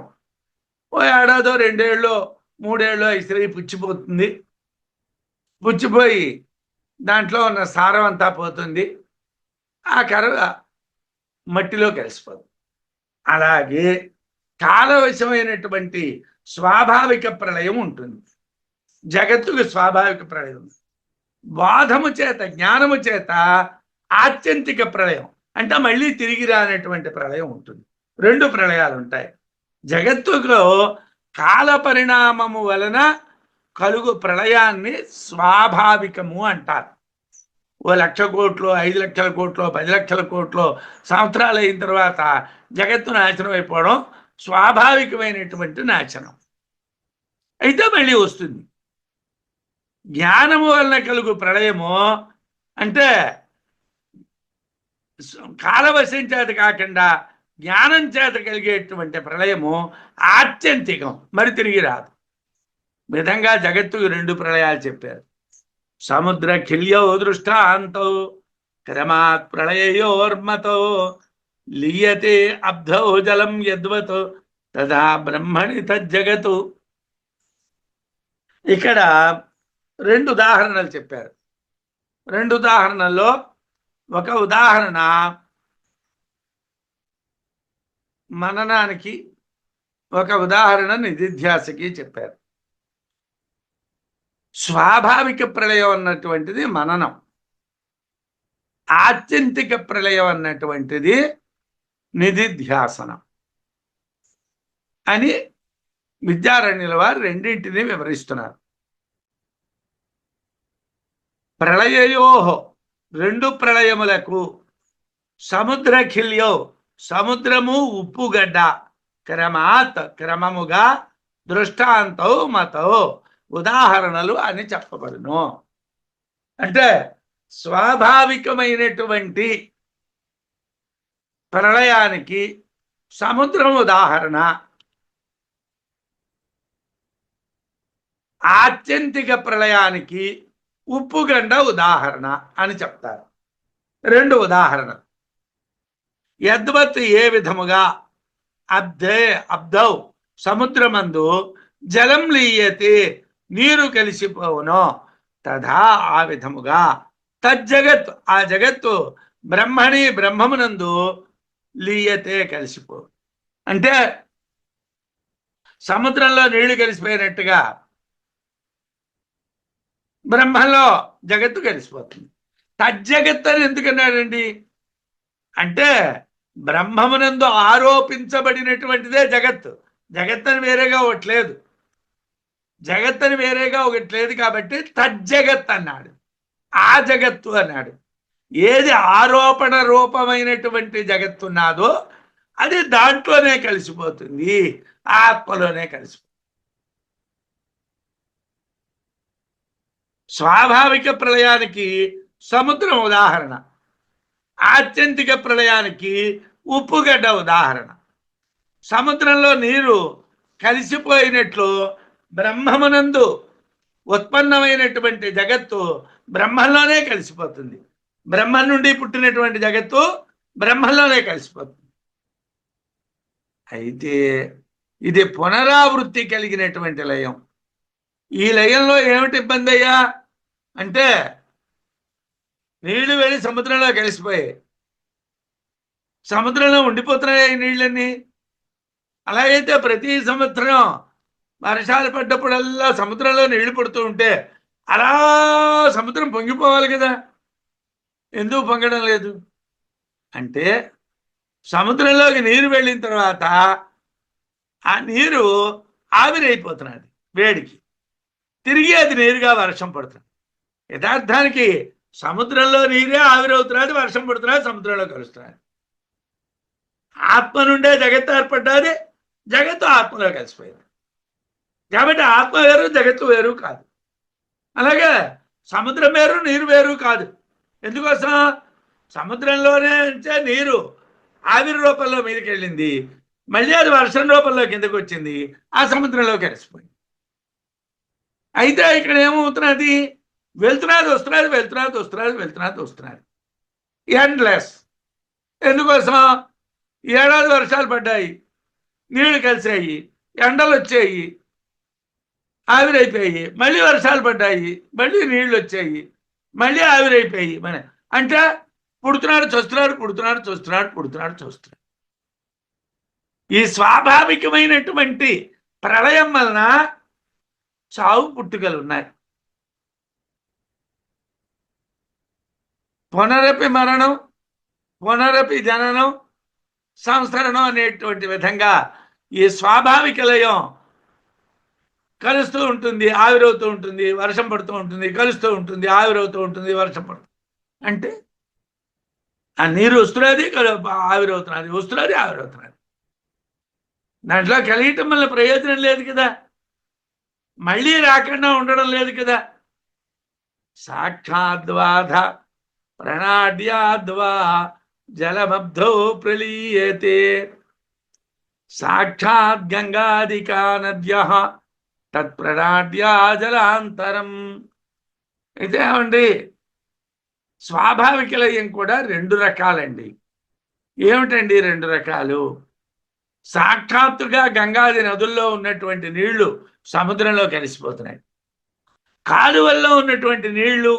ఓ ఏడాదో, 2 ఏళ్ళు, 3 ఏళ్ళు ఇస్త్రీ పుచ్చిపోతుంది. పుచ్చిపోయి దాంట్లో ఉన్న సారం అంతా పోతుంది, ఆ కర్ర మట్టిలో కలిసిపోతుంది. అలాగే కాలవశమైనటువంటి స్వాభావిక ప్రళయం ఉంటుంది. జగత్తుకు స్వాభావిక ప్రళయం, బాధము చేత జ్ఞానము చేత ఆత్యంతిక ప్రళయం అంటే మళ్ళీ తిరిగి రానటువంటి ప్రళయం ఉంటుంది. రెండు ప్రళయాలు ఉంటాయి. జగత్తులో కాల పరిణామము వలన కలుగు ప్రళయాన్ని స్వాభావికము అంటారు. ఓ 1,00,000 కోట్లు, 5,00,000 కోట్లు, 10,00,000 కోట్లు సంవత్సరాలు అయిన తర్వాత జగత్తు నాశనం అయిపోవడం స్వాభావికమైనటువంటి నాశనం. అయితే మళ్ళీ వస్తుంది. జ్ఞానము వలన కలుగు ప్రళయము అంటే కాలవశం చేత కాకుండా జ్ఞానం చేత కలిగేటువంటి ప్రళయము ఆత్యంతికం, మరి తిరిగి రాదు. విధంగా జగత్తుకు రెండు ప్రళయాలు చెప్పారు. సముద్ర ఖిల్యో దృష్టాంతో క్రమాత్ ప్రళయోర్మతో లీయతే అబ్ధౌ జలం యద్వత్ తదా బ్రహ్మణి తజ్జగతు. ఇక్కడ రెండు ఉదాహరణలు చెప్పారు. రెండు ఉదాహరణల్లో ఒక ఉదాహరణ మననానికి, ఒక ఉదాహరణ నిధిధ్యాసకి చెప్పారు. స్వాభావిక ప్రళయం అన్నటువంటిది మననం, ఆత్యంతిక ప్రళయం అన్నటువంటిది నిధిధ్యాసనం అని విద్యారణ్యుల వారు రెండింటినీ వివరిస్తున్నారు. ప్రళయయోహో రెండు ప్రళయములకు, సముద్రఖిల్యో సముద్రము ఉప్పుగడ్డ, క్రమముగా, దృష్టాంతో మతో ఉదాహరణలు అని చెప్పబడును. అంటే స్వాభావికమైనటువంటి ప్రళయానికి సముద్రం ఉదాహరణ, ఆత్యంతిక ప్రళయానికి ఉప్పుగండ ఉదాహరణ అని చెప్తారు. రెండు ఉదాహరణలు. యద్వత్ ఏ విధముగా అబ్ధౌ సముద్రమందు జలం లీయతే నీరు కలిసిపోవునో తథా ఆ విధముగా తజ్జగత్ ఆ జగత్తు బ్రహ్మమునందు లీయతే కలిసిపో. అంటే సముద్రంలో నీళ్లు కలిసిపోయినట్టుగా బ్రహ్మంలో జగత్తు కలిసిపోతుంది. తజ్జగత్ అని ఎందుకన్నాడండి అంటే బ్రహ్మమునందు ఆరోపించబడినటువంటిదే జగత్. జగత్ అని వేరేగా ఒకటి లేదు, జగత్ అని వేరేగా ఒకటి లేదు కాబట్టి తజ్జగత్ అన్నాడు. ఆ జగత్తు అన్నాడు. ఏది ఆరోపణ రూపమైనటువంటి జగత్తున్నదో అది దాంట్లోనే కలిసిపోతుంది, ఆత్మలోనే కలిసిపోతుంది. స్వాభావిక ప్రళయానికి సముద్రం ఉదాహరణ, ఆత్యంతిక ప్రళయానికి ఉప్పుగడ్డ ఉదాహరణ. సముద్రంలో నీరు కలిసిపోయినట్లు బ్రహ్మమునందు ఉత్పన్నమైనటువంటి జగత్తు బ్రహ్మంలోనే కలిసిపోతుంది. బ్రహ్మం నుండి పుట్టినటువంటి జగత్తు బ్రహ్మంలోనే కలిసిపోతుంది. అయితే ఇది పునరావృత్తి కలిగినటువంటి లయం. ఈ లయంలో ఏమిటి ఇబ్బంది అయ్యా అంటే నీళ్లు వెళ్ళి సముద్రంలో కలిసిపోయాయి, సముద్రంలో ఉండిపోతున్నాయి నీళ్ళన్నీ. అలాగైతే ప్రతి సంవత్సరం వర్షాలు పడ్డప్పుడల్లా సముద్రంలో నీళ్లు పడుతూ ఉంటే అలా సముద్రం పొంగిపోవాలి కదా, ఎందుకు పొంగడం లేదు అంటే సముద్రంలోకి నీరు వెళ్ళిన తర్వాత ఆ నీరు ఆవిరైపోతున్నది వేడికి, తిరిగి అది నీరుగా వర్షం పడుతుంది. యథార్థానికి సముద్రంలో నీరే ఆవిరవుతున్నది, వర్షం పడుతున్నది, సముద్రంలో కలుస్తున్నది. ఆత్మ నుండే జగత్తు ఏర్పడ్డది, జగత్తు ఆత్మలో కలిసిపోయింది. కాబట్టి ఆత్మ వేరు, జగత్తు వేరు కాదు. అలాగే సముద్రం వేరు, నీరు వేరు కాదు. ఎందుకోసం సముద్రంలోనే నీరు ఆవిరి రూపంలో మీదకి వెళ్ళింది, మళ్ళీ అది వర్షం రూపంలో కిందకు వచ్చింది, ఆ సముద్రంలో కలిసిపోయింది. అయితే ఇక్కడ ఏమవుతున్నది, వెళ్తున్నది వస్తున్నది, వెళ్తున్నది వస్తున్నది, వెళ్తున్నది వస్తున్నది, ఎండ్లెస్. ఎందుకోసం ఏడాది వర్షాలు పడ్డాయి, నీళ్లు కలిసాయి, ఎండలు వచ్చాయి, ఆవిరైపోయాయి, మళ్ళీ వర్షాలు పడ్డాయి, మళ్ళీ నీళ్లు వచ్చాయి, మళ్ళీ ఆవిరైపోయాయి. మన అంటే పుడుతున్నాడు చూస్తున్నాడు, పుడుతున్నాడు చూస్తున్నాడు, పుడుతున్నాడు చూస్తున్నాడు. ఈ స్వాభావికమైనటువంటి ప్రళయం వలన చావు పుట్టుకలు ఉన్నాయి. పునరపి మరణం, పునరపి జననం, సంస్కరణం అనేటువంటి విధంగా ఈ స్వాభావిక లయం కలుస్తూ ఉంటుంది, ఆవిరవుతూ ఉంటుంది, వర్షం పడుతూ ఉంటుంది, కలుస్తూ ఉంటుంది, ఆవిరవుతూ ఉంటుంది, వర్షం పడుతుంది. అంటే ఆ నీరు వస్తున్నది, ఆవిరవుతున్నది, వస్తున్నది, ఆవిరవుతున్నది. దాంట్లో కలిగటం వల్ల ప్రయోజనం లేదు కదా, మళ్ళీ రాకుండా ఉండడం లేదు కదా. సాక్షాద్వాధ ప్రణాడ్యాద్వా జలమబ్ధౌ ప్రలీయతే సాక్షాత్ గంగాదికా నద్యః తత్ప్రణాడ్యా జలాంతరం. అయితే ఏమండి స్వాభావిక లయం కూడా రెండు రకాలండి. ఏమిటండి రెండు రకాలు? సాక్షాత్తుగా గంగాది నదుల్లో ఉన్నటువంటి నీళ్లు సముద్రంలో కలిసిపోతున్నాయి, కాలువల్లో ఉన్నటువంటి నీళ్లు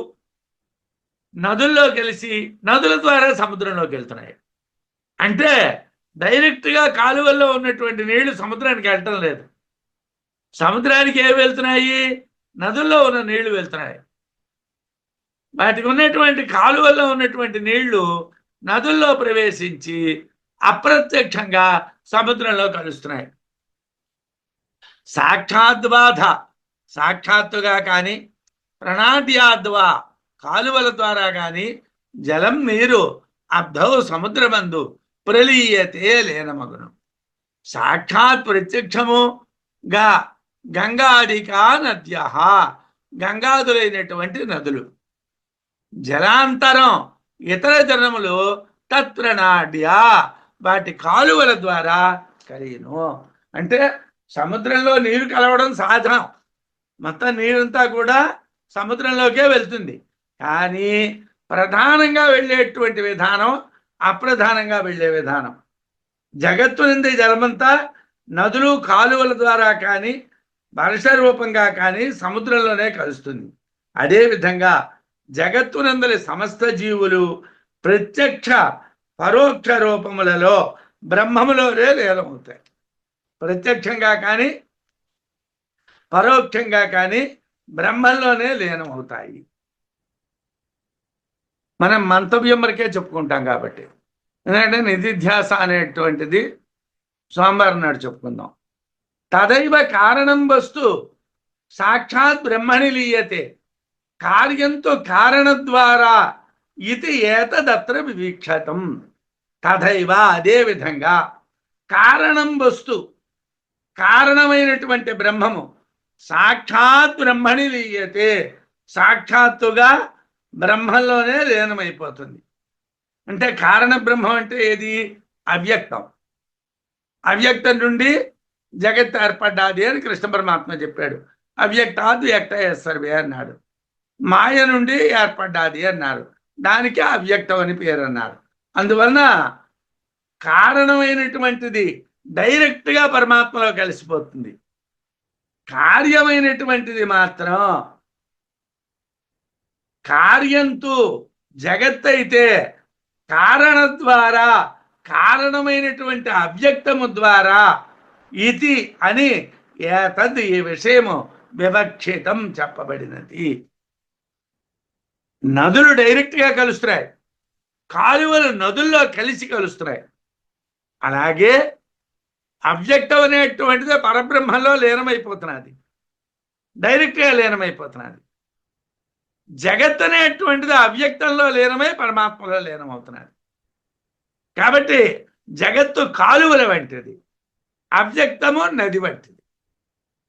నదుల్లో కలిసి నదుల ద్వారా సముద్రంలోకి వెళ్తున్నాయి. అంటే డైరెక్ట్గా కాలువల్లో ఉన్నటువంటి నీళ్లు సముద్రానికి వెళ్ళటం లేదు, సముద్రానికి ఏవి వెళ్తున్నాయి? నదుల్లో ఉన్న నీళ్లు వెళ్తున్నాయి. వాటికి ఉన్నటువంటి కాలువల్లో ఉన్నటువంటి నీళ్లు నదుల్లో ప్రవేశించి అప్రత్యక్షంగా సముద్రంలో కలుస్తున్నాయి. సాక్షాద్బాధ సాక్షాత్తుగా కానీ, ప్రణాద్యాద్వా కాలువల ద్వారా కానీ జలం నీరు అబ్ధౌ సముద్రమందు ప్రలీయతే లేనమగును. సాక్షాత్ ప్రత్యక్షముగా గంగాదికా నద్యః గంగాదులైనటువంటి నదులు, జలాంతరం ఇతర జలములు తత్ప్రణాడ్య వాటి కాలువల ద్వారా కలిగిను. అంటే సముద్రంలో నీరు కలవడం సహజం, మొత్తం నీరంతా కూడా సముద్రంలోకే వెళ్తుంది. కానీ ప్రధానంగా వెళ్ళేటువంటి విధానం, అప్రధానంగా వెళ్ళే విధానం. జగత్తు నుండి జలమంతా నదులు కాలువల ద్వారా కానీ వర్ష రూపంగా కానీ సముద్రంలోనే కలుస్తుంది. అదేవిధంగా జగత్తునందలి సమస్త జీవులు ప్రత్యక్ష పరోక్ష రూపములలో బ్రహ్మములోనే లీనమవుతాయి. ప్రత్యక్షంగా కానీ పరోక్షంగా కానీ బ్రహ్మంలోనే లీనమవుతాయి. మనం మంతవ్యం వరకే చెప్పుకుంటాం కాబట్టి. ఎందుకంటే నిధిధ్యాస అనేటువంటిది సోమవారం నాడు చెప్పుకుందాం. తదైవ కారణం వస్తు సాక్షాత్ బ్రహ్మణి లీయతే కార్యంతో కారణ ద్వారా ఇది ఏతదత్ర వివీక్షతం. తథైవ అదే విధంగా కారణం వస్తు కారణమైనటువంటి బ్రహ్మము సాక్షాత్ బ్రహ్మణి లీయతే సాక్షాత్తుగా బ్రహ్మంలోనే లీనమైపోతుంది. అంటే కారణ బ్రహ్మం అంటే ఏది? అవ్యక్తం. అవ్యక్తం నుండి జగత్ ఏర్పడ్డాది అని కృష్ణ పరమాత్మ చెప్పాడు. అవ్యక్తాద్ వ్యక్త సర్వే అన్నాడు. మాయ నుండి ఏర్పడ్డాది అన్నారు. దానికి అవ్యక్తం అని పేరు అన్నారు. అందువలన కారణమైనటువంటిది డైరెక్ట్గా పరమాత్మలో కలిసిపోతుంది. కార్యమైనటువంటిది మాత్రం కార్యంతో జగత్ అయితే కారణ ద్వారా కారణమైనటువంటి అవ్యక్తము ద్వారా ఇది అని ఏతద్ ఈ విషయము వివక్షితం చెప్పబడినది. నదులు డైరెక్ట్గా కలుస్తున్నాయి, కాలువలు నదుల్లో కలిసి కలుస్తున్నాయి. అలాగే అవ్యక్తం అనేటువంటిది పరబ్రహ్మంలో లీనమైపోతున్నది, డైరెక్ట్గా లీనమైపోతున్నది. జగత్ అనేటువంటిది అవ్యక్తంలో లీనమై పరమాత్మలో లీనమవుతున్నది. కాబట్టి జగత్తు కాలువల వంటిది, అవ్యక్తము నది వంటిది.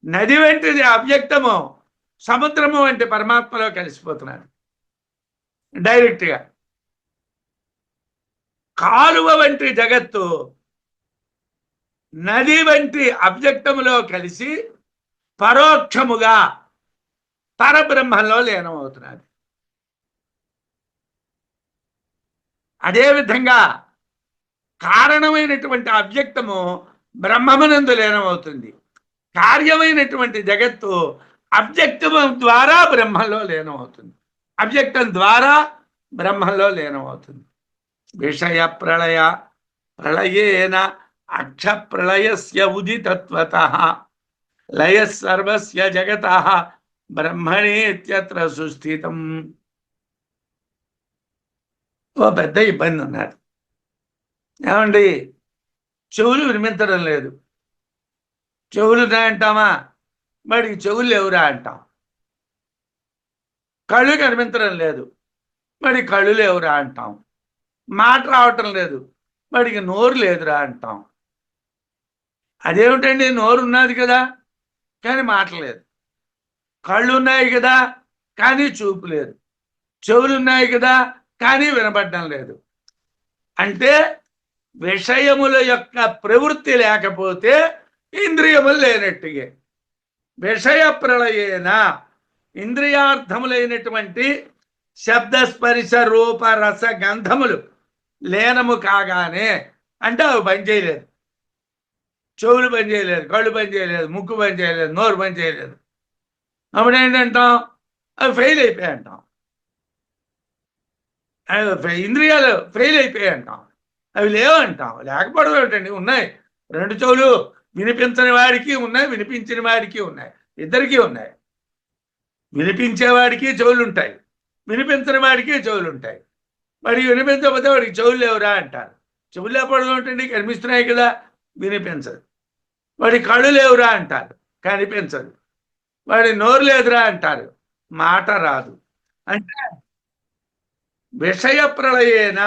నది వంటిది అవ్యక్తము సముద్రము వంటి పరమాత్మలో కలిసిపోతున్నది డైరెక్ట్గా. కాలువ వంటి జగత్తు నది వంటి అవ్యక్తములో కలిసి పరోక్షముగా పరబ్రహ్మంలో లీనమవుతున్నది. అదేవిధంగా కారణమైనటువంటి అవ్యక్తము బ్రహ్మమునందు లీనమవుతుంది. కార్యమైనటువంటి జగత్తు అవ్యక్తము ద్వారా బ్రహ్మంలో లీనమవుతుంది, అవ్యక్తం ద్వారా బ్రహ్మంలో లీనమవుతుంది. విషయ ప్రళయ ప్రళయేన అక్ష ప్రళయస్య ఉదితత్వతః లయ సర్వస్య జగతః బ్రహ్మణేత్యత్ర సుస్థితం. ఓ పెద్ద ఇబ్బంది ఉన్నది. ఏమండి, చెవులు వినిపించడం లేదు. చెవులు అంటామా? వాడికి చెవులు లేవురా అంటాం. కళ్ళు కనిపించడం లేదు, వాడికి కళ్ళు లేవురా అంటాం. మాట రావటం లేదు, వాడికి నోరు లేదురా అంటాం. అదేమిటండి, నోరు ఉన్నది కదా కానీ మాట లేదు, కళ్ళు ఉన్నాయి కదా కానీ చూపు లేదు, చెవులు ఉన్నాయి కదా కానీ వినపడడం లేదు. అంటే విషయముల యొక్క ప్రవృత్తి లేకపోతే ఇంద్రియములు లేనట్టుగా. విషయ ప్రళయేన ఇంద్రియార్థములైనటువంటి శబ్దస్పర్శ రూప రస గంధములు లీనము కాగానే, అంటే అవి పని చేయలేదు. చెవులు పని చేయలేదు, కళ్ళు పని చేయలేదు, ముక్కు పని చేయలేదు, నోరు పని చేయలేదు. అప్పుడు ఏంటంటాం? అవి ఫెయిల్ అయిపోయాయి అంటాం. ఇంద్రియాలు ఫెయిల్ అయిపోయాయి అంటాం. అవి లేవంటాం. లేకపోవడం ఏమిటండి, ఉన్నాయి. రెండు చెవులు వినిపించని వాడికి ఉన్నాయి, వినిపించిన వాడికి ఉన్నాయి, ఇద్దరికీ ఉన్నాయి. వినిపించేవాడికి చెవులు ఉంటాయి, వినిపించని వాడికి చెవులు ఉంటాయి. వాడికి వినిపించకపోతే వాడికి చెవులు లేవురా అంటారు. చెవులు లేకపోవడం ఏమిటండి, కనిపిస్తున్నాయి కదా, వినిపించదు. వాడి కళ్ళు లేవురా అంటారు, కనిపించదు. వాడి నోరు లేదురా అంటారు, మాట రాదు. అంటే విషయ ప్రళయేన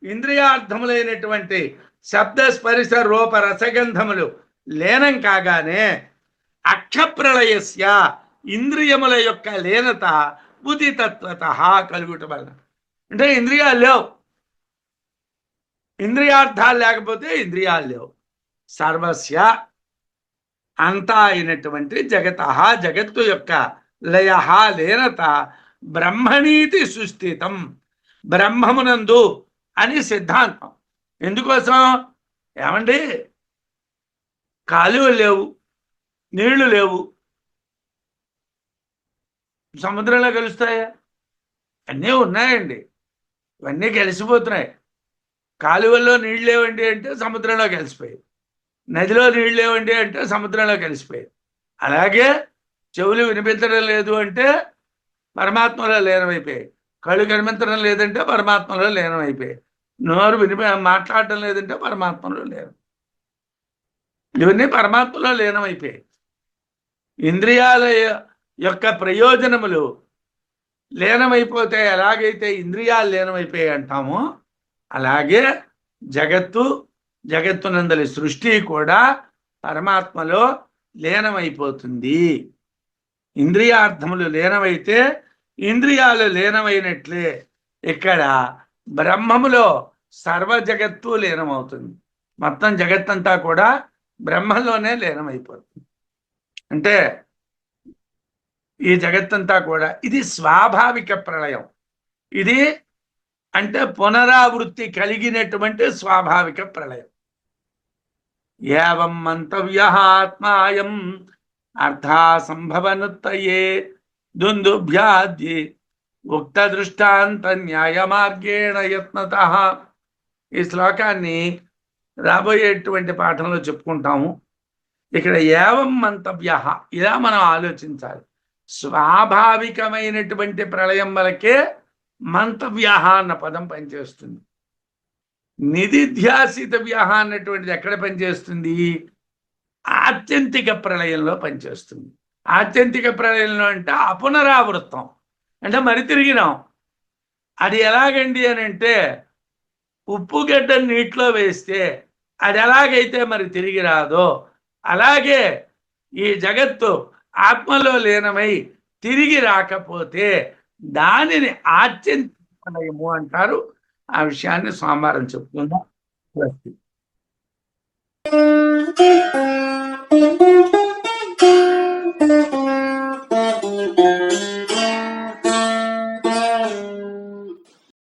ఇంద్రియార్థములైనటువంటి శబ్ద స్పర్శ రూప రసగంధములు లీనం కాగానే అక్షప్రళయస్య ఇంద్రియముల యొక్క లీనత ఉదితత్వత కలుగుట వలన. అంటే ఇంద్రియాలు లేవు, ఇంద్రియార్థాలు లేకపోతే ఇంద్రియాలు లేవు. సర్వస్య అంతా అయినటువంటి జగత జగత్తు యొక్క లయ లీనత బ్రహ్మణీతి సుస్థితం, బ్రహ్మమునందు అని సిద్ధాంతం. ఎందుకోసం? ఏమండి, కాలువలు లేవు, నీళ్లు లేవు, సముద్రంలో కలుస్తాయా? అన్నీ ఉన్నాయండి, ఇవన్నీ కలిసిపోతున్నాయి. కాలువల్లో నీళ్ళు లేవండి అంటే సముద్రంలో కలిసిపోయాయి, నదిలో నీళ్ళు లేవండి అంటే సముద్రంలో కలిసిపోయాయి. అలాగే చెవులు వినిపించడం లేదు అంటే పరమాత్మలో లీనమైపోయాయి. కళ్ళు కనిపించడం లేదంటే పరమాత్మలో లీనమైపోయాయి. నోరు మాట్లాడటం లేదంటే పరమాత్మలో లేరు. ఇవన్నీ పరమాత్మలో లీనమైపోయాయి. ఇంద్రియాల యొక్క ప్రయోజనములు లీనమైపోతే ఎలాగైతే ఇంద్రియాలు లీనమైపోయాయి అంటామో, అలాగే జగత్తునందలి సృష్టి కూడా పరమాత్మలో లీనమైపోతుంది. ఇంద్రియార్థములు లీనమైతే ఇంద్రియాలు లీనమైనట్లే ఇక్కడ బ్రహ్మములో సర్వ జగత్తు లీనమవుతుంది. మొత్తం జగత్తంతా కూడా బ్రహ్మంలోనే లీనమైపోతుంది. అంటే ఈ జగత్తంతా కూడా ఇది స్వాభావిక ప్రళయం. ఇది అంటే పునరావృత్తి కలిగినటువంటి స్వాభావిక ప్రళయం. ఏవం మంతవ్యః ఆత్మాయం అర్థా సంభవనుత్తయే దుందుభ్యాద్యి ఉక్త దృష్టాంత న్యాయ మార్గేణ యత్నతః. ఈ శ్లోకాన్ని రాబోయేటువంటి పాఠంలో చెప్పుకుంటాము. ఇక్కడ ఏవం మంతవ్యః, ఇలా మనం ఆలోచించాలి. స్వాభావికమైనటువంటి ప్రళయం వరకే మంతవ్యః అన్న పదం పనిచేస్తుంది. నిధిధ్యాసితవ్యః అన్నటువంటిది ఎక్కడ పనిచేస్తుంది? ఆత్యంతిక ప్రళయంలో పనిచేస్తుంది. ఆత్యంతిక ప్రళయంలో అంటే అపునరావృత్తం, అంటే మరి తిరిగినాం. అది ఎలాగండి అని అంటే, ఉప్పుగడ్డ నీటిలో వేస్తే అది ఎలాగైతే మరి తిరిగి రాదో, అలాగే ఈ జగత్తు ఆత్మలో లీనమై తిరిగి రాకపోతే దానిని ఆత్యంతిక ప్రళయము అంటారు. ఆ విషయాన్ని సోమవారం చెప్పుకుందాం.